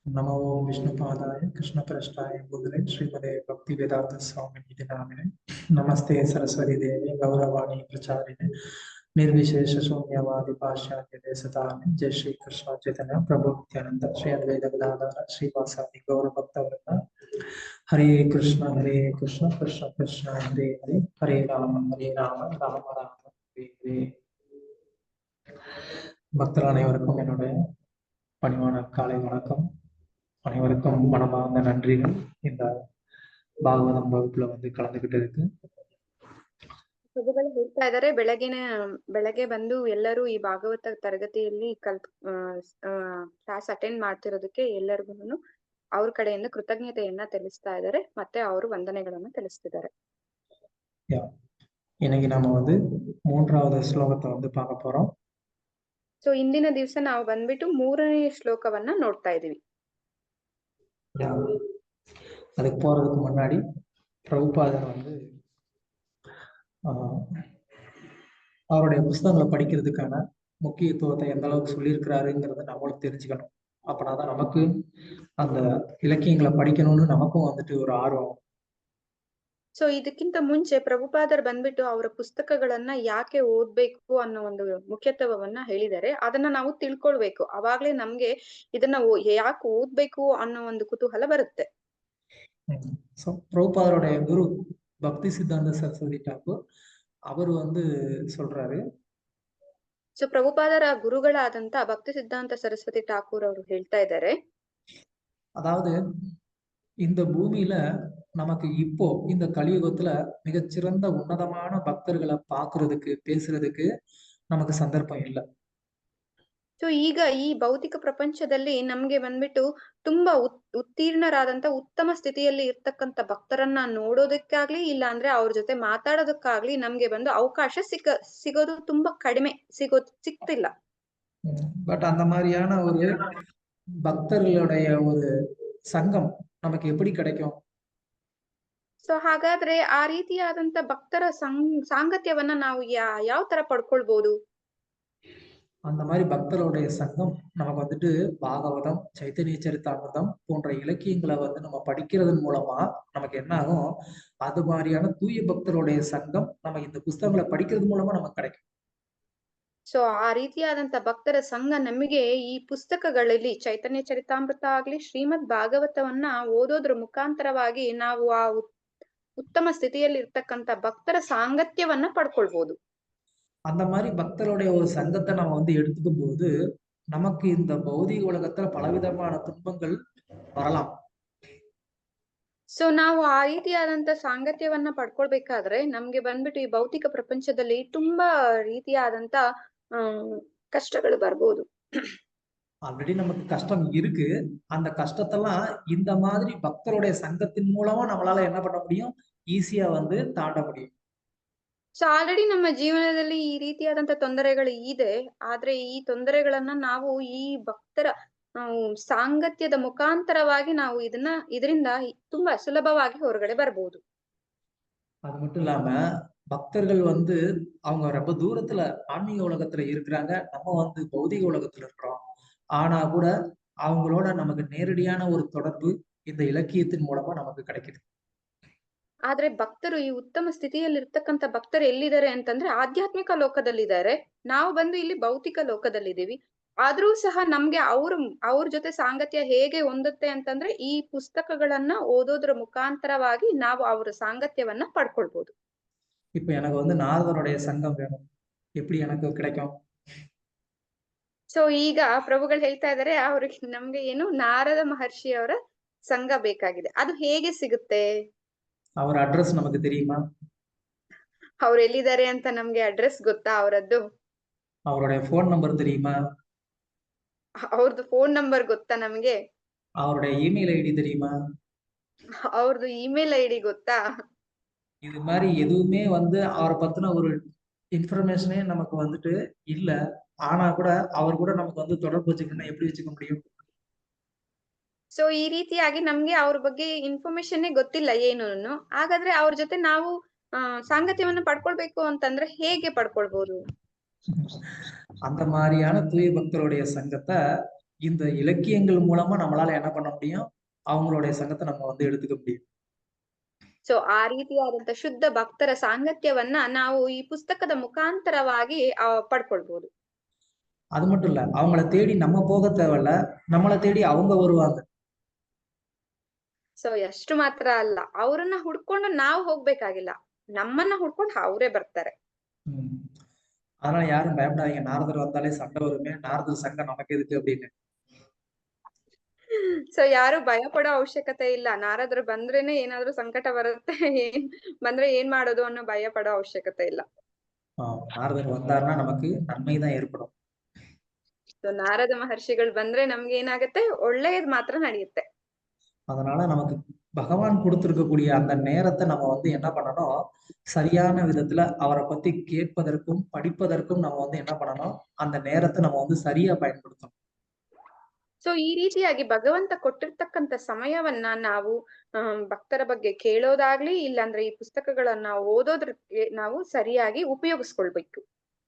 नमो विष्णुपादाय कृष्णप्रष्टाय भूतले श्रीमते भक्तिवेदांत स्वामिनिधि नामिने नमस्ते सरस्वती देवी गौरवाणी प्रचारिणे निर्विशेष शून्यवादी पाश्चात्य देशतारिणे जय श्री कृष्ण चैतन्य प्रभु नित्यानंद श्री अद्वैत गदाधर श्रीवासादि गौर भक्तवृंद हरे कृष्ण कृष्ण कृष्ण हरे हरे हरे राम राम राम हरे हरे பக்தர்கள் அனைவருக்கும் என்னுடைய பணிவான காலை வணக்கம். அனைவருக்கும் மனமார்ந்த நன்றிகள். இந்த ಭಾಗವತಂ ವகுப்புல ಕಲந்துகிட்டு ಇருக்கு. ಪ್ರಭುಗಳು ಹೇಳ್ತಾ ಇದ್ದಾರೆ ಬೆಳಗ್ಗೆ ಬಂದು ಎಲ್ಲರೂ ಈ ಭಾಗವತ ತರಗತಿಯಲ್ಲಿ ಕ್ಲಾಸ್ ಅಟೆಂಡ್ ಮಾಡ್ತಿರೋದಕ್ಕೆ ಎಲ್ಲರಿಗೂ ಅವ್ರ ಕಡೆಯಿಂದ ಕೃತಜ್ಞತೆಯನ್ನ ತಿಳಿಸ್ತಾ ಇದ್ದಾರೆ, ಮತ್ತೆ ಅವರು ವಂದನೆಗಳನ್ನ ತಿಳಿಸ್ತಿದ್ದಾರೆ. இன்னைக்கு நாம மூன்றாவது ஸ்லோகத்தை பார்க்க போறோம். ಸೊ ಇಂದಿನ ದಿವಸ ನಾವು ಬಂದ್ಬಿಟ್ಟು 3ನೇ ಶ್ಲೋಕವನ್ನ ನೋಡ್ತಾ ಇದೀವಿ. அதுக்கு போறதுக்கு முன்னாடி பிரபுபாதர் அவருடைய புஸ்தகங்களை படிக்கிறதுக்கான முக்கியத்துவத்தை எந்த அளவுக்கு சொல்லியிருக்கிறாருங்கிறத நம்மளும் தெரிஞ்சுக்கணும். அப்படின்னாதான் நமக்கு அந்த இலக்கியங்களை படிக்கணும்னு நமக்கும் ஒரு ஆர்வம். ಸೊ ಇದಕ್ಕಿಂತ ಮುಂಚೆ ಪ್ರಭುಪಾದರ್ ಬಂದ್ಬಿಟ್ಟು ಅವರ ಪುಸ್ತಕಗಳನ್ನ ಯಾಕೆ ಓದ್ಬೇಕು ಅನ್ನೋ ಒಂದು ಮುಖ್ಯತ್ವವನ್ನ ಹೇಳಿದ್ದಾರೆ. ಅದನ್ನ ನಾವು ತಿಳ್ಕೊಳ್ಬೇಕು. ಅವಾಗ್ಲೇ ನಮ್ಗೆ ಇದನ್ನ ಯಾಕೆ ಓದ್ಬೇಕು ಅನ್ನೋ ಒಂದು ಕುತೂಹಲ ಬರುತ್ತೆ. ಸೊ ಪ್ರಭುಪಾದருடைய குரு பக்தி சித்தாந்த சரஸ்வதி ಠಾಕೂರ್ ಅವರು சொல்றாரு. ಸೊ ಪ್ರಭುಪಾದರ ಗುರುಗಳಾದಂತ ಭಕ್ತಿ ಸಿದ್ಧಾಂತ ಸರಸ್ವತಿ ಠಾಕೂರ್ ಅವರು ಹೇಳ್ತಾ ಇದ್ದಾರೆ, அதாவது இந்த பூமியில நமக்கு இப்போ இந்த கலியுகத்துல மிகச்சிறந்த உன்னதமான பக்தர்களை பாக்குறதுக்கு பேசுறதுக்கு நமக்கு சந்தர்ப்பம் ಇಲ್ಲ. ಸೊ ಈಗ ಈ ಭೌತಿಕ ಪ್ರಪಂಚದಲ್ಲಿ ನಮ್ಗೆ ಬಂದ್ಬಿಟ್ಟು ತುಂಬಾ ಉತ್ತೀರ್ಣರಾದಂತ ಉತ್ತಮ ಸ್ಥಿತಿಯಲ್ಲಿ ಇರ್ತಕ್ಕಂಥ ಭಕ್ತರನ್ನ ನೋಡೋದಕ್ಕಾಗ್ಲಿ ಇಲ್ಲ ಅಂದ್ರೆ ಅವ್ರ ಜೊತೆ ಮಾತಾಡೋದಕ್ಕಾಗ್ಲಿ ನಮ್ಗೆ ಅವಕಾಶ ಸಿಗೋದು ತುಂಬಾ ಕಡಿಮೆ, ಸಿಗ್ತಿಲ್ಲ. பட் அந்த மாதிரியான ஒரு பக்தர்களுடைய ஒரு சங்கம் நமக்கு எப்படி கிடைக்கும்? ಸೊ ಹಾಗಾದ್ರೆ ಆ ರೀತಿಯಾದಂತ ಭಕ್ತರ ಸಾಂಗತ್ಯವನ್ನ ನಾವು ಯಾವ ತರ ಪಡ್ಕೊಳ್ಬಹುದು? அந்த மாதிரி பக்தர்களுடைய சங்கம் நமக்கு பாகவதம், சைத்தன்ய சரிதாமிர்தம் போன்ற இலக்கியங்களை நம்ம படிக்கிறதன் மூலமா நமக்கு என்ன ஆகும்? அது மாதிரியான தூய பக்தருடைய சங்கம் நம்ம இந்த புஸ்தகங்களை படிக்கிறது மூலமா நமக்கு கிடைக்கும். ಸೊ ಆ ರೀತಿಯಾದಂತ ಭಕ್ತರ ಸಂಘ ನಮಗೆ ಈ ಪುಸ್ತಕಗಳಲ್ಲಿ ಚೈತನ್ಯ ಚರಿತಾಮೃತ ಆಗ್ಲಿ ಶ್ರೀಮದ್ ಭಾಗವತವನ್ನ ಓದೋದ್ರ ಮುಖಾಂತರವಾಗಿ ನಾವು ಆ ಉತ್ತಮ ಸ್ಥಿತಿಯಲ್ಲಿ ಇರ್ತಕ್ಕಂಥ ಭಕ್ತರ ಸಾಂಗತ್ಯವನ್ನ ಪಡ್ಕೊಳ್ಬಹುದು. அந்த மாதிரி பக்தருடைய ஒரு சங்கத்தை நம்ம எடுத்துக்கும் போது நமக்கு இந்த பௌதிக உலகத்துல பலவிதமான துன்பங்கள் வரலாம். ಸೊ ನಾವು ಆ ರೀತಿಯಾದಂತ ಸಾಂಗತ್ಯವನ್ನ ಪಡ್ಕೊಳ್ಬೇಕಾದ್ರೆ ನಮ್ಗೆ ಬಂದ್ಬಿಟ್ಟು ಈ ಭೌತಿಕ ಪ್ರಪಂಚದಲ್ಲಿ ತುಂಬಾ ರೀತಿಯಾದಂತ கஷ்டங்கள் ಬರ್ಬೋದು. ஆல்ரெடி நமக்கு கஷ்டம் இருக்கு. அந்த கஷ்டத்தெல்லாம் இந்த மாதிரி பக்தருடைய சங்கத்தின் மூலமா நம்மளால என்ன பண்ண முடியும்? ஈஸியா தாண்ட முடியும். ಸೊ ಆಲ್ರೆಡಿ ನಮ್ಮ ಜೀವನದಲ್ಲಿ ಈ ರೀತಿಯಾದಂತ ತೊಂದರೆಗಳು ಇದೆ. ಆದ್ರೆ ಈ ತೊಂದರೆಗಳನ್ನ ನಾವು ಈ ಭಕ್ತರ ಸಾಂಗತ್ಯದ ಮುಖಾಂತರವಾಗಿ ನಾವು ಇದರಿಂದ ತುಂಬಾ ಸುಲಭವಾಗಿ ಹೊರಗಡೆ ಬರ್ಬೋದು. அது மட்டும் இல்லாம பக்தர்கள் அவங்க ரொம்ப தூரத்துல ஆன்மீக உலகத்துல இருக்கிறாங்க, நம்ம பௌதிக உலகத்துல இருக்கிறோம். ஆனா கூட அவங்களோட நமக்கு நேரடியான ஒரு தொடர்பு இந்த இலக்கியத்தின் மூலமா நமக்கு கிடைக்குது. ಆದ್ರೆ ಭಕ್ತರು ಈ ಉತ್ತಮ ಸ್ಥಿತಿಯಲ್ಲಿ ಇರ್ತಕ್ಕಂಥ ಭಕ್ತರು ಎಲ್ಲಿದ್ದಾರೆ ಅಂತಂದ್ರೆ ಆಧ್ಯಾತ್ಮಿಕ ಲೋಕದಲ್ಲಿದ್ದಾರೆ. ನಾವು ಇಲ್ಲಿ ಭೌತಿಕ ಲೋಕದಲ್ಲಿದ್ದೀವಿ. ಆದ್ರೂ ಸಹ ನಮ್ಗೆ ಅವ್ರ ಜೊತೆ ಸಾಂಗತ್ಯ ಹೇಗೆ ಹೊಂದುತ್ತೆ ಅಂತಂದ್ರೆ ಈ ಪುಸ್ತಕಗಳನ್ನ ಓದೋದ್ರ ಮುಖಾಂತರವಾಗಿ ನಾವು ಅವರ ಸಾಂಗತ್ಯವನ್ನ ಪಡ್ಕೊಳ್ಬಹುದು. இப்ப எனக்கு நாரதருடைய சங்கம் வேணும், எப்படி எனக்கு கிடைக்கும்? ಸೊ ಈಗ ಪ್ರಭುಗಳು ಹೇಳ್ತಾ ಇದಾರೆ ಅವ್ರಿಗೆ ನಮ್ಗೆ ಏನು ನಾರದ ಮಹರ್ಷಿಯವರ ಸಂಘ ಬೇಕಾಗಿದೆ. ಅದು ಹೇಗೆ ಸಿಗುತ್ತೆ? ಅವರ ಅಡ್ರೆಸ್ ನಮಗೆ தெரியுமா? ಅವ್ರು ಎಲ್ಲಿದ್ದಾರೆ ಅಂತ ನಮ್ಗೆ ಅಡ್ರೆಸ್ ಗೊತ್ತಾ ಅವರದ್ದು? அவருடைய ஃபோன் நம்பர் தெரியுமா? ಅವ್ರದ್ದು ಫೋನ್ ನಂಬರ್ ಗೊತ್ತಾ ನಮ್ಗೆ? அவருடைய இமெயில் ஐடி தெரியுமா? ಅವ್ರದ್ದು ಇಮೇಲ್ ಐಡಿ ಗೊತ್ತಾ? இது மாதிரி எதுவுமே அவரை பத்தின ஒரு இன்ஃபர்மேஷனே நமக்கு இல்ல. ஆனா கூட அவர் கூட நமக்கு தொடர்பு வச்சுக்கணும்னா எப்படி வச்சுக்க முடியும்? ಸೊ ಈ ರೀತಿಯಾಗಿ ನಮ್ಗೆ ಅವ್ರ ಬಗ್ಗೆ ಇನ್ಫಾರ್ಮೇಶನ್ ಗೊತ್ತಿಲ್ಲ ಏನೂನು. ಹಾಗಾದ್ರೆ ಅವ್ರ ಜೊತೆ ನಾವು ಸಾಂಗತ್ಯವನ್ನ ಪಡ್ಕೊಳ್ಬೇಕು ಅಂತಂದ್ರೆ ಹೇಗೆ ಪಡ್ಕೊಳ್ಬಹುದು? அந்த மாதிரியான தூய பக்தருடைய சங்கத்தை இந்த இலக்கியங்கள் மூலமா நம்மளால என்ன பண்ண முடியும்? அவங்களுடைய சங்கத்தை நம்ம வந்து எடுத்துக்க முடியும். ಸೊ ಆ ರೀತಿಯಾದಂತ ಶುದ್ಧ ಭಕ್ತರ ಸಾಂಗತ್ಯವನ್ನ ನಾವು ಈ ಪುಸ್ತಕದ ಮುಖಾಂತರವಾಗಿ ಪಡ್ಕೊಳ್ಬಹುದು. அது மட்டும் இல்ல, அவங்கள தேடி நம்ம போக தேவையில்ல, நம்மளை தேடி அவங்க வருவாங்க. ಸೊ ಅಷ್ಟು ಮಾತ್ರ ಅಲ್ಲ, ಅವ್ರನ್ನ ಹುಡ್ಕೊಂಡು ನಾವು ಹೋಗ್ಬೇಕಾಗಿಲ್ಲ, ನಮ್ಮನ್ನ ಹುಡ್ಕೊಂಡು ಅವರೇ ಬರ್ತಾರೆ. ம். அதனால யாரும் பயப்படாதீங்க, நாரதர் வந்தாலே சண்டை வருமே, நாரதர் சங்கம் நமக்கு எதுக்கு அப்படின்னு. ಸೊ ಯಾರು ಭಯ ಪಡೋ ಅವಶ್ಯಕತೆ ಇಲ್ಲ. ನಾರದ್ರು ಬಂದ್ರೇನೆ ಏನಾದ್ರೂ ಸಂಕಟ ಬರುತ್ತೆ, ಬಂದ್ರೆ ಏನ್ ಮಾಡೋದು ಅನ್ನೋ ಭಯ ಪಡೋ ಅವಶ್ಯಕತೆ ಇಲ್ಲ. நாரதர் வந்தாருன்னா நமக்கு நன்மை தான் ஏற்படும். ಸೊ ನಾರದ ಮಹರ್ಷಿಗಳು ಬಂದ್ರೆ ನಮ್ಗೆ ಏನಾಗುತ್ತೆ, ಒಳ್ಳೆಯದ್ ಮಾತ್ರ ನಡೆಯುತ್ತೆ. அதனால நமக்கு பகவான் கொடுத்திருக்கக்கூடிய அந்த நேரத்தை நம்ம வந்து என்ன பண்ணணும், சரியான விதத்துல அவரை பத்தி கேட்பதற்கும் படிப்பதற்கும் நம்ம வந்து என்ன பண்ணணும், அந்த நேரத்தை நம்ம வந்து சரியா பயன்படுத்தணும். ಸೊ ಈ ರೀತಿಯಾಗಿ ಭಗವಂತ ಕೊಟ್ಟಿರ್ತಕ್ಕಂಥ ಸಮಯವನ್ನ ನಾವು ಭಕ್ತರ ಬಗ್ಗೆ ಕೇಳೋದಾಗ್ಲಿ, ಇಲ್ಲಾಂದ್ರೆ ಈ ಪುಸ್ತಕಗಳನ್ನ ಓದೋದಕ್ಕೆ ನಾವು ಸರಿಯಾಗಿ ಉಪಯೋಗಿಸ್ಕೊಳ್ಬೇಕು.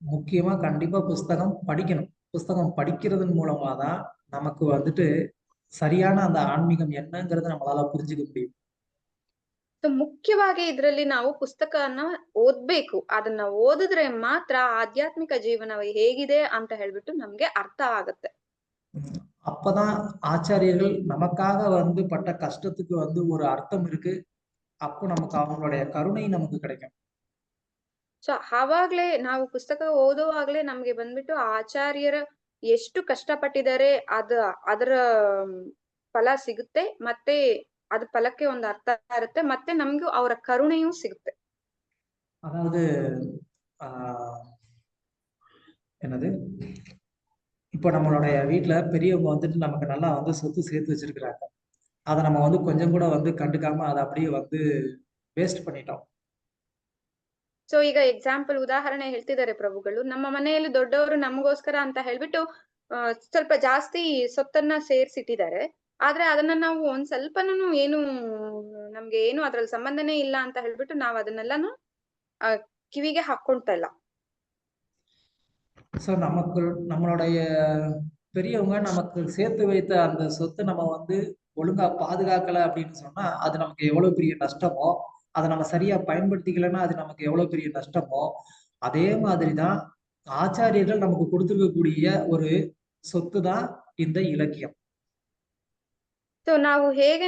முக்கியமா கண்டிப்பா புஸ்தகம் படிக்கணும். புஸ்தகம் படிக்கிறதன் மூலமா தான் நமக்கு வந்துட்டு சரியான அந்த ஆன்மீகம் என்னங்கிறத நம்மளால புரிஞ்சுக்க முடியும். ಸೊ ಮುಖ್ಯವಾಗಿ ಇದ್ರಲ್ಲಿ ನಾವು ಪುಸ್ತಕವನ್ನ ಓದ್ಬೇಕು. ಅದನ್ನ ಓದಿದ್ರೆ ಮಾತ್ರ ಆಧ್ಯಾತ್ಮಿಕ ಜೀವನ ಹೇಗಿದೆ ಅಂತ ಹೇಳ್ಬಿಟ್ಟು ನಮ್ಗೆ ಅರ್ಥ ಆಗತ್ತೆ. அப்பதான் ஆச்சாரியர்கள் நமக்காக வந்து பட்ட கஷ்டத்துக்கு வந்து ஒரு அர்த்தம் இருக்கு. அப்போ நமக்கு அவங்களுடைய கருணை நமக்கு கிடைக்கும். ಸೊ ಆವಾಗ್ಲೇ ನಾವು ಪುಸ್ತಕ ಓದುವಾಗ್ಲೇ ನಮ್ಗೆ ಬಂದ್ಬಿಟ್ಟು ಆಚಾರ್ಯರ ಎಷ್ಟು ಕಷ್ಟಪಟ್ಟಿದ್ದಾರೆ ಅದರ ಫಲ ಸಿಗುತ್ತೆ, ಮತ್ತೆ ಅದ್ ಫಲಕ್ಕೆ ಒಂದು ಅರ್ಥ ಇರುತ್ತೆ, ಮತ್ತೆ ನಮ್ಗೂ ಅವರ ಕರುಣೆಯೂ ಸಿಗುತ್ತೆ. அதாவது என்னது, இப்போ நம்மளுடைய வீட்டுல பெரியவங்க வந்துட்டு நமக்கு நல்லா வந்து சொத்து சேர்த்து வச்சிருக்கிறாங்க. அதை நம்ம வந்து கொஞ்சம் கூட வந்து கண்டுக்காம அதை அப்படியே வந்து ವೇಸ್ಟ್ பண்ணிட்டோம். ಸೊ ಈಗ ಎಕ್ಸಾಂಪಲ್ ಉದಾಹರಣೆ ಹೇಳ್ತಿದ್ದಾರೆ ಪ್ರಭುಗಳು, ನಮ್ಮ ಮನೆಯಲ್ಲಿ ದೊಡ್ಡವರು ನಮಗೋಸ್ಕರ ಅಂತ ಹೇಳ್ಬಿಟ್ಟು ಸ್ವಲ್ಪ ಜಾಸ್ತಿ ಸೊತ್ತನ್ನ ಸೇರ್ಸಿಟ್ಟಿದ್ದಾರೆ. ಆದ್ರೆ ಅದನ್ನ ನಾವು ಒಂದ್ ಸ್ವಲ್ಪನೂ ಏನು ನಮ್ಗೆ ಏನು ಅದ್ರಲ್ಲಿ ಸಂಬಂಧನೇ ಇಲ್ಲ ಅಂತ ಹೇಳ್ಬಿಟ್ಟು ನಾವು ಅದನ್ನೆಲ್ಲಾನು ಕಿವಿಗೆ ಹಾಕೊಳ್ತಾ ಇಲ್ಲ. சோ நமக்கு நம்மளுடைய பெரியவங்க நமக்கு சேர்த்து வைத்த அந்த சொத்தை நம்ம வந்து ஒழுங்கா பாதுகாக்கல அப்படின்னு சொன்னா அது நமக்கு எவ்வளவு பெரிய நஷ்டமோ, அதை நம்ம சரியா பயன்படுத்திக்கலன்னா அது நமக்கு எவ்வளவு பெரிய நஷ்டமோ, அதே மாதிரிதான் ஆச்சாரியர்கள் நமக்கு கொடுத்திருக்கக்கூடிய ஒரு சொத்து தான் இந்த இலக்கியம். ಸೊ ನಾವು ಹೇಗೆ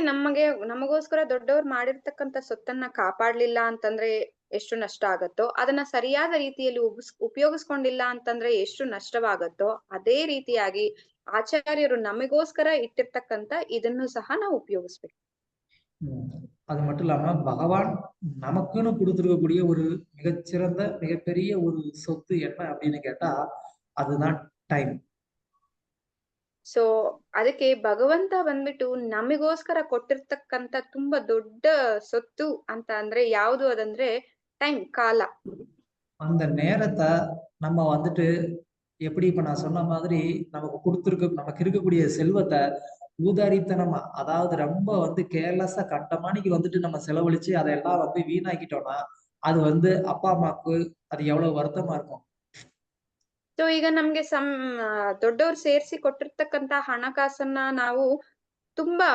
ನಮಗೋಸ್ಕರ ದೊಡ್ಡವ್ರು ಮಾಡಿರ್ತಕ್ಕಂಥ ಸೊತ್ತನ್ನ ಕಾಪಾಡ್ಲಿಲ್ಲ ಅಂತಂದ್ರೆ ಎಷ್ಟು ನಷ್ಟ ಆಗತ್ತೋ, ಅದನ್ನ ಸರಿಯಾದ ರೀತಿಯಲ್ಲಿ ಉಪಯೋಗಿಸ್ಕೊಂಡಿಲ್ಲ ಅಂತಂದ್ರೆ ಎಷ್ಟು ನಷ್ಟವಾಗತ್ತೋ, ಅದೇ ರೀತಿಯಾಗಿ ಆಚಾರ್ಯರು ನಮಗೋಸ್ಕರ ಇಟ್ಟಿರ್ತಕ್ಕಂಥ ಇದನ್ನು ಸಹ ನಾವು ಉಪಯೋಗಿಸ್ಬೇಕು. அது மட்டும் இல்லாம பகவான் நமக்குன்னு கொடுத்திருக்கக்கூடிய ஒரு மிகச்சிறந்த மிகப்பெரிய ஒரு சொத்து என்ன அப்படின்னு கேட்டா அதுதான் டைம். ಸೊ ಅದಕ್ಕೆ ಭಗವಂತ ಬಂದ್ಬಿಟ್ಟು ನಮಗೋಸ್ಕರ ಕೊಟ್ಟಿರ್ತಕ್ಕಂಥ ತುಂಬಾ ದೊಡ್ಡ ಸೊತ್ತು ಅಂತ ಅಂದ್ರೆ ಯಾವುದು ಅದಂದ್ರೆ டைம், கால. அந்த நேரத்தை நம்ம வந்துட்டு எப்படி இப்ப நான் சொன்ன மாதிரி நமக்கு இருக்கக்கூடிய செல்வத்தை ஊதாரித்தனமா, அதாவது ரொம்ப வந்து கேர்லெஸ்ஸா கண்டமானிக்கு வந்துட்டு நம்ம செலவழிச்சு அதையெல்லாம் வந்து வீணாக்கிட்டோம்னா அது வந்து அப்பா அம்மாவுக்கு அது எவ்வளவு வருத்தமா இருக்கும். ಸೊ ಈಗ ನಮ್ಗೆ ದೊಡ್ಡವ್ರು ಸೇರ್ಸಿ ಕೊಟ್ಟಿರ್ತಕ್ಕಂತ ಹಣಕಾಸನ್ನ ನಾವು ತುಂಬಾ